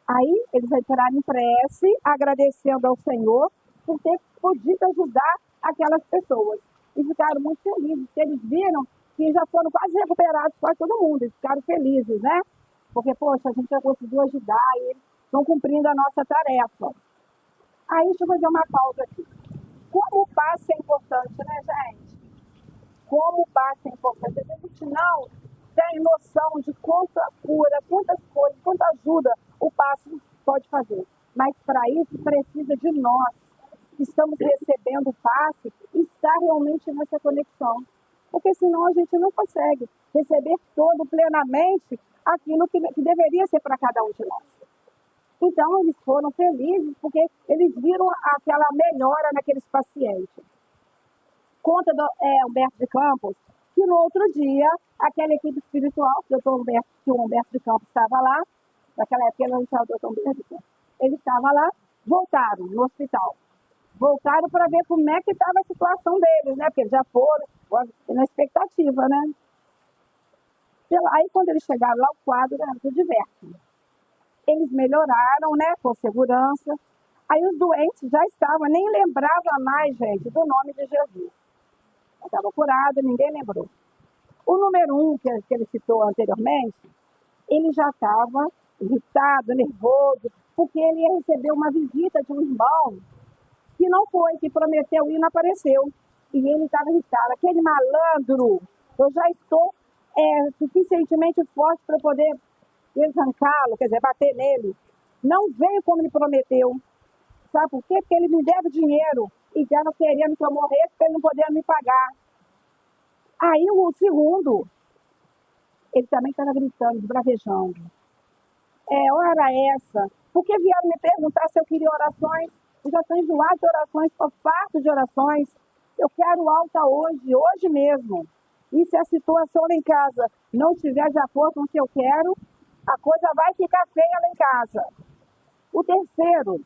Aí eles entraram em prece, agradecendo ao Senhor por ter podido ajudar aquelas pessoas. E ficaram muito felizes, porque eles viram que já foram quase recuperados, quase todo mundo. Eles ficaram felizes, né? Porque, poxa, a gente já conseguiu ajudar e eles estão cumprindo a nossa tarefa. Aí, deixa eu fazer uma pausa aqui. Como o passe é importante, né, gente? Como o passe é importante. A gente não tem noção de quanta cura, quantas coisas, quanta ajuda o passe pode fazer. Mas, para isso, precisa de nós, que estamos recebendo o passe, estar realmente nessa conexão. Porque, senão, a gente não consegue receber todo plenamente aquilo que deveria ser para cada um de nós. Então, eles foram felizes porque eles viram aquela melhora naqueles pacientes. Conta do Humberto de Campos, que no outro dia, aquela equipe espiritual, que o Humberto de Campos estava lá, naquela época ele não estava o doutor Humberto de Campos, ele estava lá, voltaram no hospital. Voltaram para ver como é que estava a situação deles, né? Porque eles já foram na expectativa, né? Aí, quando eles chegaram lá, o quadro era tudo diverso. Eles melhoraram, né, com segurança. Aí os doentes já estavam, nem lembravam mais, gente, do nome de Jesus. Estava curado, ninguém lembrou. O número 1, que ele citou anteriormente, ele já estava irritado, nervoso, porque ele ia receber uma visita de um irmão que não foi, que prometeu e não apareceu. E ele estava irritado. Aquele malandro, eu já estou suficientemente forte para poder desancá-lo, quer dizer, bater nele. Não veio como ele prometeu. Sabe por quê? Porque ele me deve dinheiro e estava querendo que eu morresse porque ele não podia me pagar. Aí o segundo, ele também estava gritando, bravejando. Hora essa. Porque vieram me perguntar se eu queria orações. Eu já estou enjoado de orações, estou farto de orações. Eu quero alta hoje mesmo. E se a situação lá em casa não estiver de acordo com o que eu quero, a coisa vai ficar feia lá em casa. O terceiro,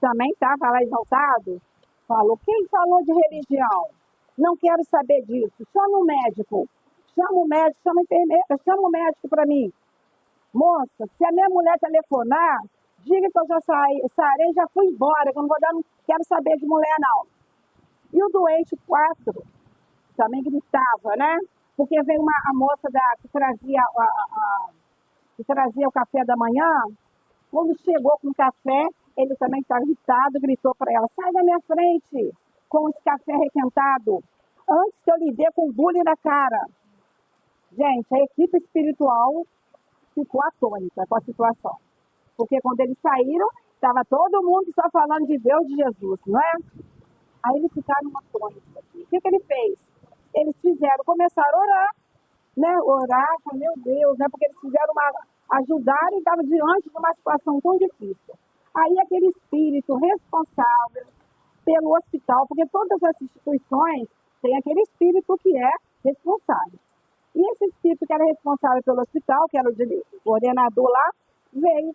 também estava lá exaltado, falou, quem falou de religião? Não quero saber disso. Chama o médico, chama a enfermeira, chama o médico para mim. Moça, se a minha mulher telefonar, diga que eu já sarei, já fui embora, que eu não quero saber de mulher não. E o doente 4 também gritava, né? Porque veio a moça que trazia o café da manhã. Quando chegou com o café, ele também estava irritado, gritou para ela, sai da minha frente com esse café requentado, antes que eu lhe dê com bullying na cara. Gente, a equipe espiritual ficou atônita com a situação. Porque quando eles saíram, estava todo mundo só falando de Deus, de Jesus, não é? Aí eles ficaram atônitos aqui. O que ele fez? Eles começaram a orar, né? Orar, meu Deus, né? Porque eles ajudaram e estavam diante de uma situação tão difícil. Aí aquele espírito responsável pelo hospital, porque todas as instituições têm aquele espírito que é responsável. E esse espírito que era responsável pelo hospital, que era o coordenador lá, veio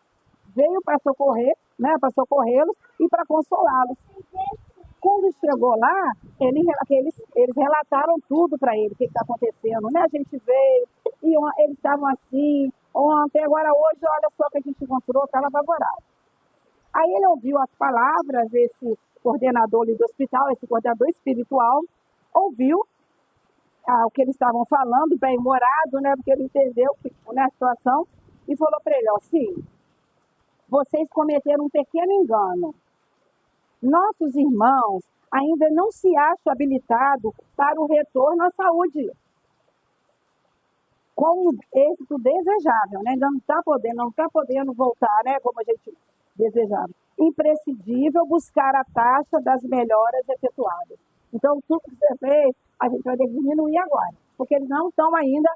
para socorrer, né? Para socorrê-los e para consolá-los. Quando chegou lá, eles relataram tudo para ele, o que está acontecendo, né? A gente veio, e eles estavam assim, ontem, agora hoje, olha só o que a gente encontrou, estava apavorado. Aí ele ouviu as palavras, esse coordenador ali do hospital, esse coordenador espiritual, ouviu o que eles estavam falando, bem-humorado, né? Porque ele entendeu a situação, e falou para ele, sim, vocês cometeram um pequeno engano. Nossos irmãos ainda não se acham habilitados para o retorno à saúde com êxito desejável, né? Ainda não está podendo voltar, né? Como a gente desejava. Imprescindível buscar a taxa das melhoras efetuadas. Então, tudo que você fez, a gente vai ter que diminuir agora, porque eles não estão ainda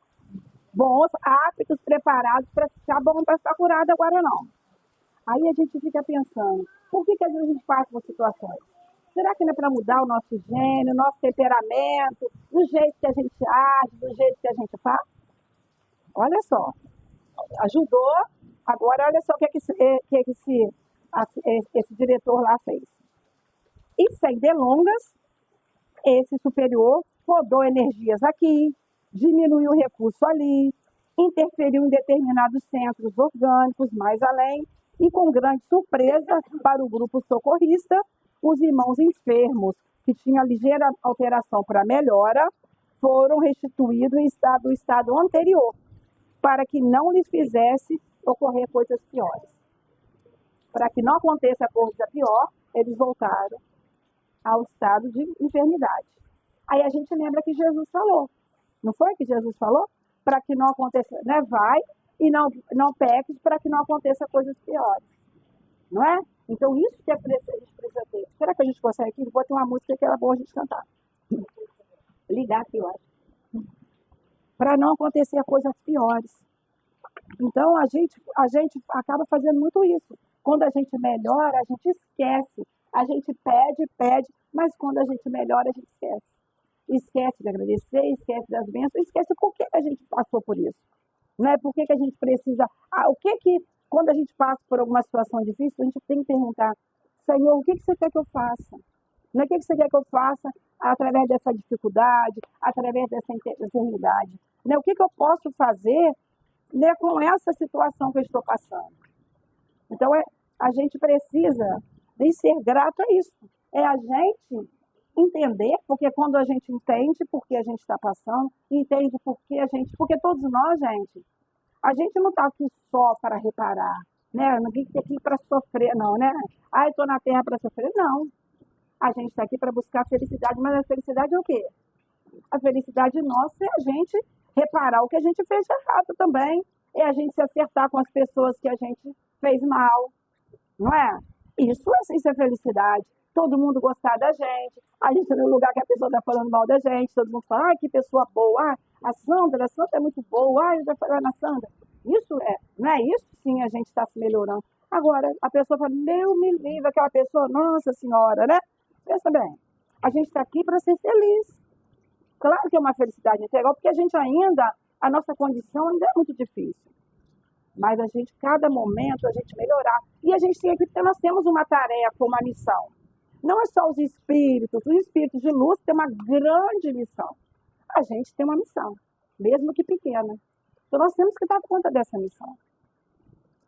bons, aptos, preparados para ficar bom para ficar curado agora não. Aí a gente fica pensando, por que às vezes a gente passa por situações? Será que não é para mudar o nosso gênio, nosso temperamento, do jeito que a gente age, do jeito que a gente faz? Olha só, ajudou, agora olha só o que esse diretor lá fez. E sem delongas, esse superior rodou energias aqui, diminuiu o recurso ali, interferiu em determinados centros orgânicos mais além, e com grande surpresa para o grupo socorrista, os irmãos enfermos, que tinham ligeira alteração para melhora, foram restituídos em estado anterior, para que não lhes fizesse ocorrer coisas piores. Para que não aconteça coisa pior, eles voltaram ao estado de enfermidade. Aí a gente lembra que Jesus falou, não foi que Jesus falou? Para que não aconteça, né? Vai e não peques para que não aconteça coisas piores. Não é? Então isso que a gente precisa ter. Será que a gente consegue aqui? Vou ter uma música que era boa a gente cantar. Ligar aqui, eu acho. Para não acontecer coisas piores. Então a gente acaba fazendo muito isso. Quando a gente melhora, a gente esquece. A gente pede, mas quando a gente melhora, a gente esquece. Esquece de agradecer, esquece das bênçãos, esquece por que a gente passou por isso. Não é? Por que a gente precisa... quando a gente passa por alguma situação difícil, a gente tem que perguntar, Senhor, o que você quer que eu faça? Não é o que você quer que eu faça através dessa dificuldade, através dessa enfermidade? Não é o que eu posso fazer, né, com essa situação que eu estou passando? Então, a gente precisa de ser grato a isso. É a gente entender, porque quando a gente entende por que a gente está passando, entende porque todos nós, a gente não está aqui só para reparar, né? Ninguém está aqui para sofrer, não, né? Estou na terra para sofrer, não. A gente está aqui para buscar felicidade, mas a felicidade é o quê? A felicidade nossa é a gente reparar o que a gente fez de errado também. É a gente se acertar com as pessoas que a gente fez mal, não é? Isso é felicidade. Todo mundo gostar da gente. A gente no lugar que a pessoa está falando mal da gente, todo mundo fala, que pessoa boa. A Sandra é muito boa. Eu já falei na Sandra. Isso é, não é isso? Sim, a gente está se melhorando. Agora, a pessoa fala, meu, me livre, aquela pessoa, nossa senhora, né? Pensa bem, a gente está aqui para ser feliz. Claro que é uma felicidade integral, porque a gente ainda, a nossa condição ainda é muito difícil. Mas a gente, cada momento, a gente melhorar. E a gente tem aqui, porque nós temos uma tarefa, uma missão. Não é só os espíritos de luz têm uma grande missão. A gente tem uma missão, mesmo que pequena. Então nós temos que dar conta dessa missão,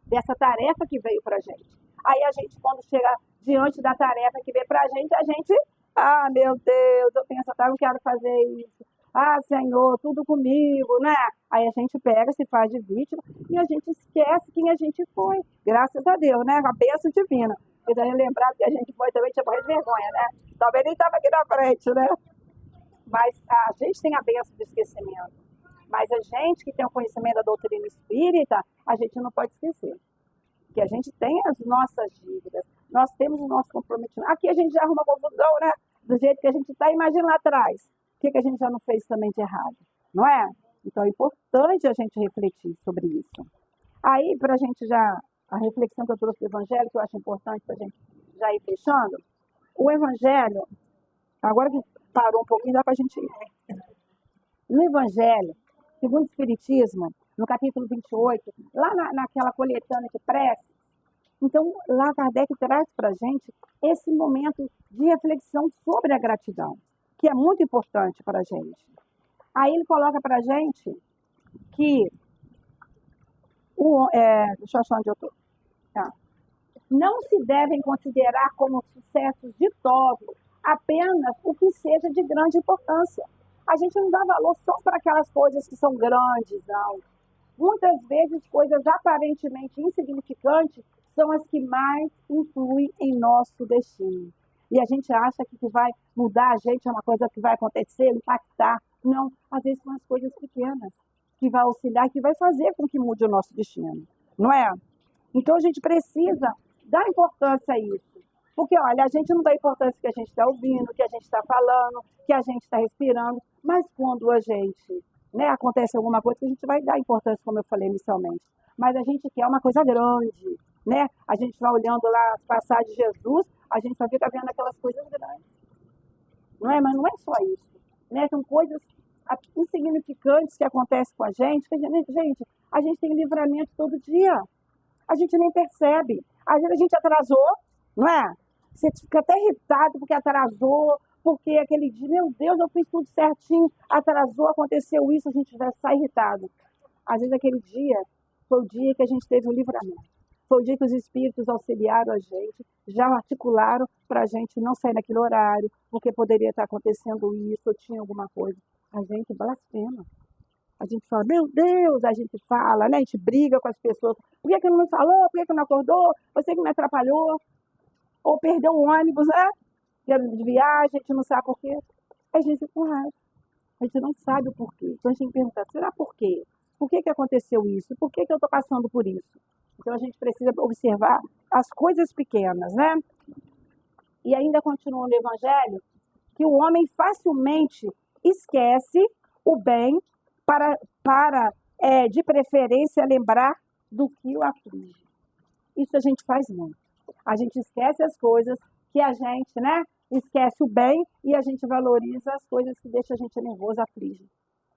dessa tarefa que veio para a gente. Aí a gente, quando chega diante da tarefa que veio para a gente, ah, meu Deus, eu penso, eu quero fazer isso. Ah, Senhor, tudo comigo, né? Aí a gente pega, se faz de vítima e a gente esquece quem a gente foi. Graças a Deus, né? A bênção divina. Porque a gente lembrar que a gente foi também, tinha morrer de vergonha, né? Talvez nem estava aqui na frente, né? Mas a gente tem a bênção do esquecimento. Mas a gente que tem o conhecimento da doutrina espírita, a gente não pode esquecer. Que a gente tem as nossas dívidas, nós temos o nosso comprometimento. Aqui a gente já arruma confusão, né? Do jeito que a gente está, imagina lá atrás. O que a gente já não fez também de errado, não é? Então é importante a gente refletir sobre isso. Aí, para a gente já, a reflexão que eu trouxe do Evangelho, que eu acho importante para a gente já ir fechando, o Evangelho, agora que parou um pouquinho, dá para a gente ir. No Evangelho, segundo o Espiritismo, no capítulo 28, lá naquela coletânea de prece, então lá Kardec traz para a gente esse momento de reflexão sobre a gratidão, que é muito importante para a gente. Aí ele coloca para a gente que, deixa eu achar onde eu estou. Tá. Não se devem considerar como sucessos ditosos apenas o que seja de grande importância. A gente não dá valor só para aquelas coisas que são grandes, não. Muitas vezes, coisas aparentemente insignificantes são as que mais influem em nosso destino. E a gente acha que vai mudar a gente, é uma coisa que vai acontecer, impactar. Não, às vezes são as coisas pequenas que vai auxiliar, que vai fazer com que mude o nosso destino, não é? Então a gente precisa dar importância a isso. Porque, olha, a gente não dá importância que a gente está ouvindo, que a gente está falando, que a gente está respirando, mas quando a gente, né, acontece alguma coisa, a gente vai dar importância, como eu falei inicialmente. Mas a gente quer uma coisa grande, né? A gente vai olhando lá as passagens de Jesus, a gente só fica vendo aquelas coisas grandes. Não é? Mas não é só isso. Né? São coisas insignificantes que acontecem com a gente, que a gente tem livramento todo dia. A gente nem percebe. Às vezes a gente atrasou, não é? Você fica até irritado porque atrasou, porque aquele dia, meu Deus, eu fiz tudo certinho, atrasou, aconteceu isso, a gente vai sair irritado. Às vezes aquele dia foi o dia que a gente teve o livramento. Foi o dia que os espíritos auxiliaram a gente, já articularam para a gente não sair naquele horário, porque poderia estar acontecendo isso, ou tinha alguma coisa. A gente blasfema. A gente fala, meu Deus, a gente fala, né? A gente briga com as pessoas. Por que não me falou? Por que não acordou? Você que me atrapalhou? Ou perdeu o ônibus, né? De viagem, a gente não sabe por quê. A gente fica com raiva. A gente não sabe o porquê. Então a gente tem que perguntar, será por quê? Por que aconteceu isso? Por que eu estou passando por isso? Então a gente precisa observar as coisas pequenas, né? E ainda continua no Evangelho que o homem facilmente esquece o bem para de preferência, lembrar do que o aflige. Isso a gente faz muito. A gente esquece as coisas que a gente, né? Esquece o bem e a gente valoriza as coisas que deixam a gente nervoso, aflige.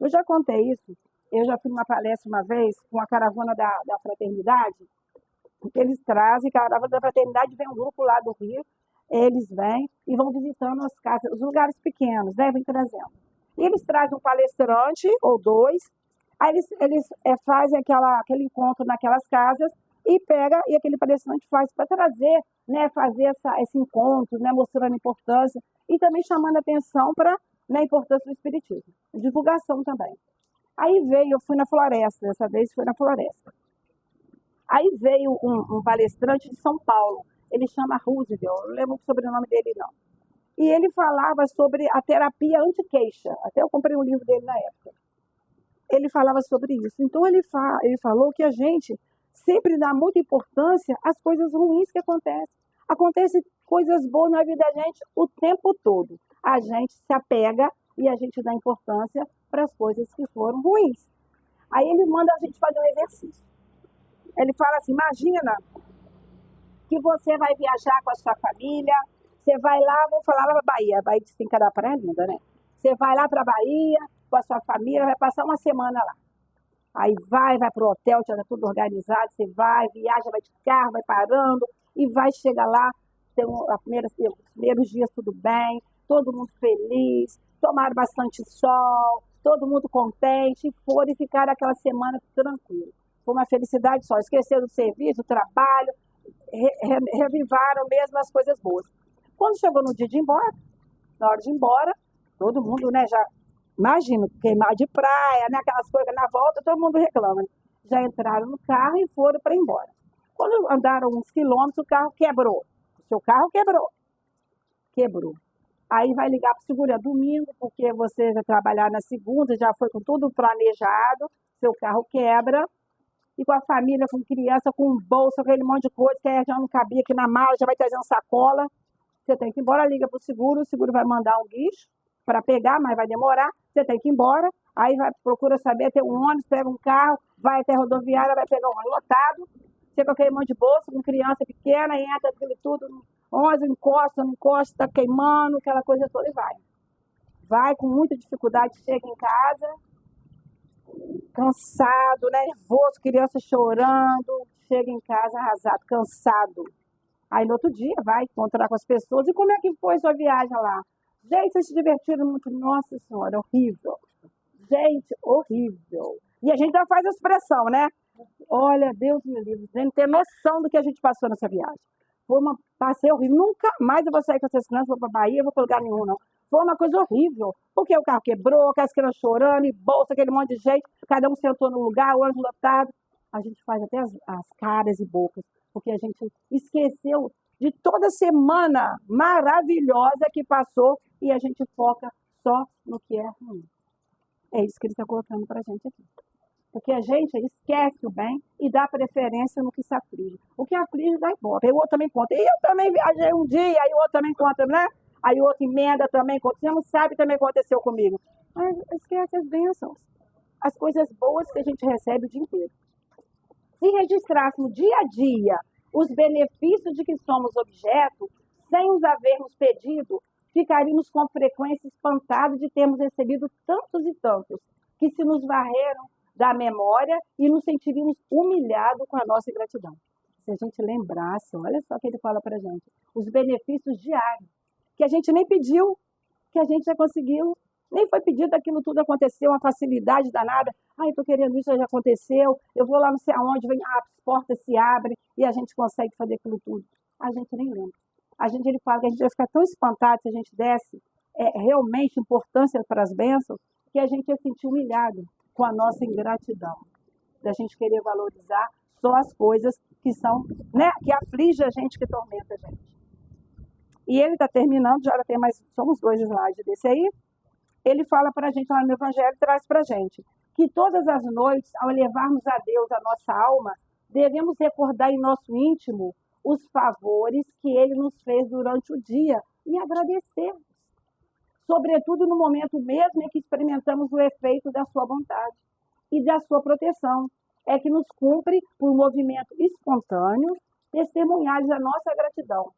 Eu já contei isso. Eu já fui numa palestra uma vez com a caravana da fraternidade, que eles trazem, caravana da fraternidade, vem um grupo lá do Rio, eles vêm e vão visitando as casas, os lugares pequenos, né? Vem trazendo. E eles trazem um palestrante ou dois, aí eles fazem aquele encontro naquelas casas e aquele palestrante faz para trazer, né, fazer esse encontro, né, mostrando a importância e também chamando a atenção para, né, a importância do espiritismo, divulgação também. Aí eu fui na floresta, dessa vez foi na floresta. Aí veio um palestrante de São Paulo, ele chama Roosevelt, eu não lembro o sobrenome dele não. E ele falava sobre a terapia anti-queixa. Até eu comprei um livro dele na época. Ele falava sobre isso. Então, ele falou que a gente sempre dá muita importância às coisas ruins que acontecem. Acontecem coisas boas na vida da gente o tempo todo. A gente se apega e a gente dá importância para as coisas que foram ruins. Aí ele manda a gente fazer um exercício. Ele fala assim, imagina que você vai viajar com a sua família, você vai lá, vamos falar lá para a Bahia, Bahia tem cada praia linda, né? Você vai lá para a Bahia com a sua família, vai passar uma semana lá. Aí vai para o hotel, já está tudo organizado, você vai, viaja, vai de carro, vai parando e vai chegar lá, tem os primeiros dias tudo bem, todo mundo feliz, tomaram bastante sol, todo mundo contente, foram e ficaram aquela semana tranquilo. Foi uma felicidade só, esqueceram do serviço, do trabalho, revivaram mesmo as coisas boas. Quando chegou no dia de ir embora, na hora de ir embora, todo mundo, né, já, imagina, queimar de praia, né, aquelas coisas na volta, todo mundo reclama. Já entraram no carro e foram para ir embora. Quando andaram uns quilômetros, o carro quebrou. O seu carro quebrou. Quebrou. Aí vai ligar para o seguro, é domingo, porque você vai trabalhar na segunda, já foi com tudo planejado, seu carro quebra, e com a família, com criança, com bolsa, aquele monte de coisa, que já não cabia aqui na mala, já vai trazendo sacola. Você tem que ir embora, liga para o seguro vai mandar um guicho para pegar, mas vai demorar, você tem que ir embora, aí vai, procura saber, tem um ônibus, pega um carro, vai até a rodoviária, vai pegar um ônibus lotado, você com aquele monte de bolsa, com criança pequena, entra aquilo tudo, 11, encosta, não encosta, está queimando, aquela coisa toda e vai. Vai com muita dificuldade, chega em casa, cansado, nervoso, criança chorando, chega em casa arrasado, cansado. Aí no outro dia vai encontrar com as pessoas. E como é que foi sua viagem lá? Gente, vocês se divertiram muito. Nossa Senhora, horrível. Gente, horrível. E a gente já faz a expressão, né? Olha, Deus me livre. Não tem noção do que a gente passou nessa viagem. Foi uma passeio horrível. Nunca mais eu vou sair com essas crianças, vou para a Bahia, vou para lugar nenhum, não. Foi uma coisa horrível. Porque o carro quebrou, as crianças chorando, e bolsa, aquele monte de gente. Cada um sentou no lugar, o ônibus lotado. A gente faz até as caras e bocas. Porque a gente esqueceu de toda semana maravilhosa que passou e a gente foca só no que é ruim. É isso que ele está colocando para a gente aqui. Porque a gente esquece o bem e dá preferência no que se aflige. O que aflige dá embora. Aí o outro também conta. E eu também viajei um dia, aí o outro também conta, né? Aí o outro emenda também conta. Você não sabe também aconteceu comigo. Mas esquece as bênçãos. As coisas boas que a gente recebe o dia inteiro. Se registrássemos dia a dia os benefícios de que somos objeto, sem os havermos pedido, ficaríamos com frequência espantados de termos recebido tantos e tantos, que se nos varreram da memória e nos sentiríamos humilhados com a nossa ingratidão. Se a gente lembrasse, olha só o que ele fala para a gente, os benefícios diários, que a gente nem pediu, que a gente já conseguiu, nem foi pedido, aquilo tudo aconteceu, uma facilidade danada. Eu estou querendo isso, já aconteceu, eu vou lá não sei aonde, vem, as portas se abrem e a gente consegue fazer aquilo tudo. A gente nem lembra. Ele fala que a gente vai ficar tão espantado se a gente desse realmente importância para as bênçãos, que a gente ia sentir humilhado com a nossa ingratidão. Da gente querer valorizar só as coisas que são, né, que aflige a gente, que tormenta a gente. E ele está terminando, já tem mais, somos 2 slides desse aí. Ele fala para a gente lá no Evangelho, traz para a gente que todas as noites, ao levarmos a Deus a nossa alma, devemos recordar em nosso íntimo os favores que Ele nos fez durante o dia e agradecer. Sobretudo no momento mesmo em que experimentamos o efeito da sua vontade e da sua proteção. É que nos cumpre, por um movimento espontâneo, testemunhar-lhes a nossa gratidão.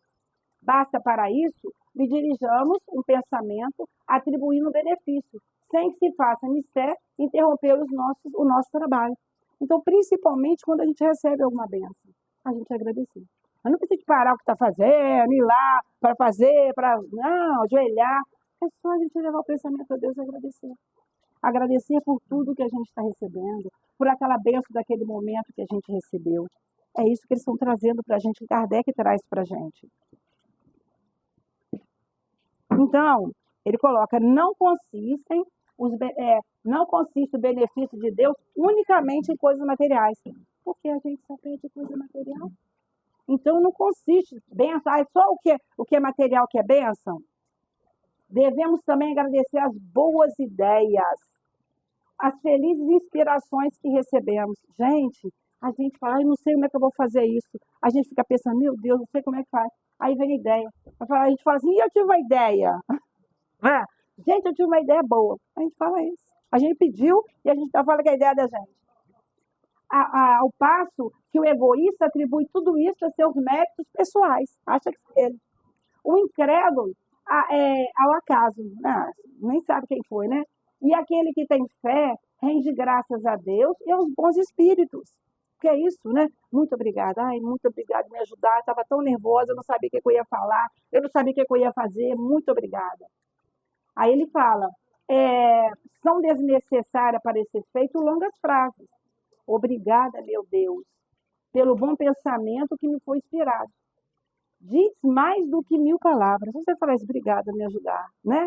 Basta para isso lhe dirijamos um pensamento atribuindo benefício, sem que se faça mistério interromper o nosso trabalho. Então, principalmente quando a gente recebe alguma bênção, a gente agradecer. Mas não precisa parar o que está fazendo, ir lá para fazer, não, ajoelhar. É só a gente levar o pensamento a Deus e agradecer. Agradecer por tudo que a gente está recebendo, por aquela bênção daquele momento que a gente recebeu. É isso que eles estão trazendo para a gente, que Kardec traz para a gente. Então, ele coloca, não consiste o benefício de Deus unicamente em coisas materiais. Porque a gente só pede coisa material. Então, não consiste bênção. Só o que é material que é bênção? Devemos também agradecer as boas ideias, as felizes inspirações que recebemos. Gente, a gente fala, não sei como é que eu vou fazer isso. A gente fica pensando, meu Deus, não sei como é que faz. Aí vem a ideia. A gente fala assim, eu tive uma ideia. Gente, eu tive uma ideia boa. A gente fala isso. A gente pediu e a gente fala que é a ideia da gente. Ao passo que o egoísta atribui tudo isso a seus méritos pessoais. Acha que é ele. O incrédulo ao acaso. Nem sabe quem foi, né? E aquele que tem fé rende graças a Deus e aos bons espíritos. Que é isso, né? Muito obrigada. Ai, muito obrigada por me ajudar. Eu estava tão nervosa, eu não sabia o que eu ia falar, eu não sabia o que eu ia fazer. Muito obrigada. Aí ele fala, são desnecessárias para esse efeito longas frases. Obrigada, meu Deus, pelo bom pensamento que me foi inspirado. Diz mais do que 1000 palavras. Você fala isso, obrigada, me ajudar, né?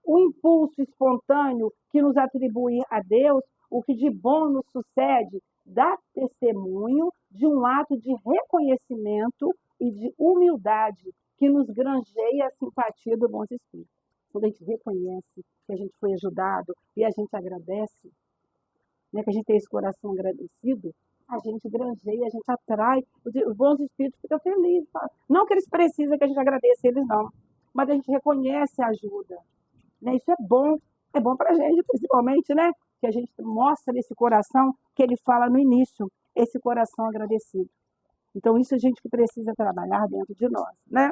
O impulso espontâneo que nos atribui a Deus, o que de bom nos sucede, dá testemunho de um ato de reconhecimento e de humildade que nos granjeia a simpatia do bom espírito. Quando a gente reconhece que a gente foi ajudado e a gente agradece, né, que a gente tem esse coração agradecido, a gente granjeia, a gente atrai, os bons espíritos ficam felizes. Não que eles precisem que a gente agradeça eles, não, mas a gente reconhece a ajuda. Né? Isso é bom para a gente, principalmente, né? Que a gente mostra esse coração que ele fala no início, esse coração agradecido. Então, isso a gente que precisa trabalhar dentro de nós, né?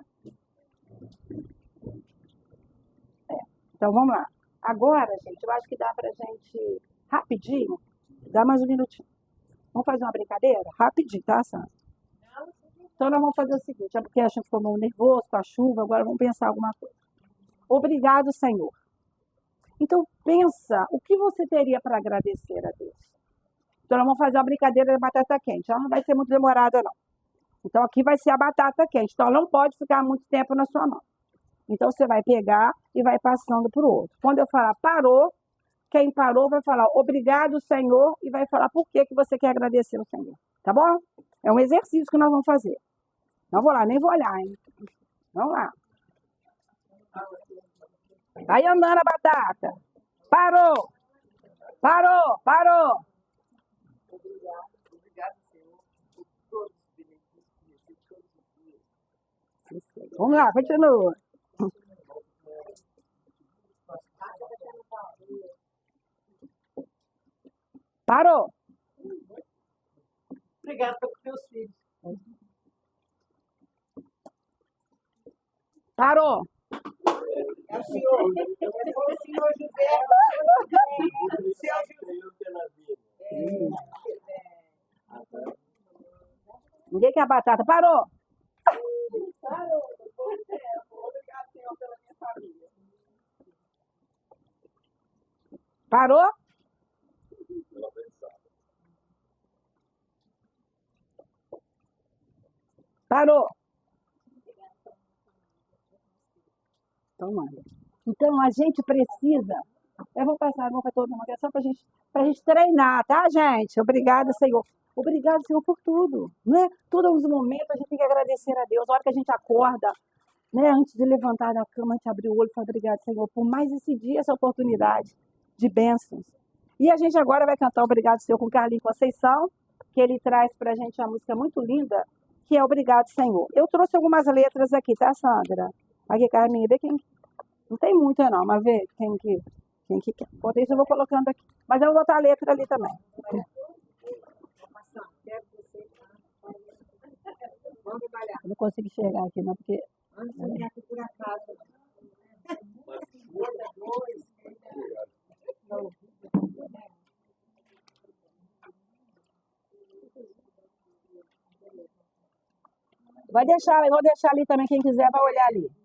Então, vamos lá. Agora, gente, eu acho que dá para a gente, rapidinho, dá mais um minutinho. Vamos fazer uma brincadeira? Rapidinho, tá, Sandra? Então, nós vamos fazer o seguinte, é porque a gente ficou meio nervoso com a chuva, agora vamos pensar alguma coisa. Obrigado, Senhor. Então, pensa, o que você teria para agradecer a Deus? Então, nós vamos fazer uma brincadeira de batata quente. Ela não vai ser muito demorada, não. Então, aqui vai ser a batata quente. Então, ela não pode ficar muito tempo na sua mão. Então, você vai pegar e vai passando para o outro. Quando eu falar parou, quem parou vai falar obrigado, Senhor, e vai falar por que você quer agradecer ao Senhor. Tá bom? É um exercício que nós vamos fazer. Não vou lá, nem vou olhar, hein? Vamos lá. Vai andando a batata. Parou! Parou! Parou! Obrigado, Senhor, por todos os benefícios que recebo todos os dias. Vamos lá, continua. Parou! Obrigado pelos meus filhos. Parou! É o senhor. O senhor José. O senhor José. Ninguém quer a batata. Parou! Parou. Obrigado, Senhor, pela minha família. Parou? Parou! Então, manda. Então, a gente precisa... Eu vou passar, vou para todo mundo, é só para a gente treinar, tá, gente? Obrigada, Senhor. Obrigado, Senhor, por tudo, né? Todos os momentos a gente tem que agradecer a Deus. A hora que a gente acorda, né? Antes de levantar da cama, a gente abre o olho e fala, obrigado, Senhor, por mais esse dia, essa oportunidade de bênçãos. E a gente agora vai cantar Obrigado, Senhor, com Carlinhos Conceição, que ele traz para a gente uma música muito linda, que é Obrigado, Senhor. Eu trouxe algumas letras aqui, tá, Sandra? Aqui, Carminha, vê quem... Não tem muita não, mas vê quem que quer. Enquanto isso eu vou colocando aqui. Mas eu vou botar a letra ali também. Eu não consigo enxergar aqui, não, porque... Por acaso. Vou deixar ali também, quem quiser vai olhar ali.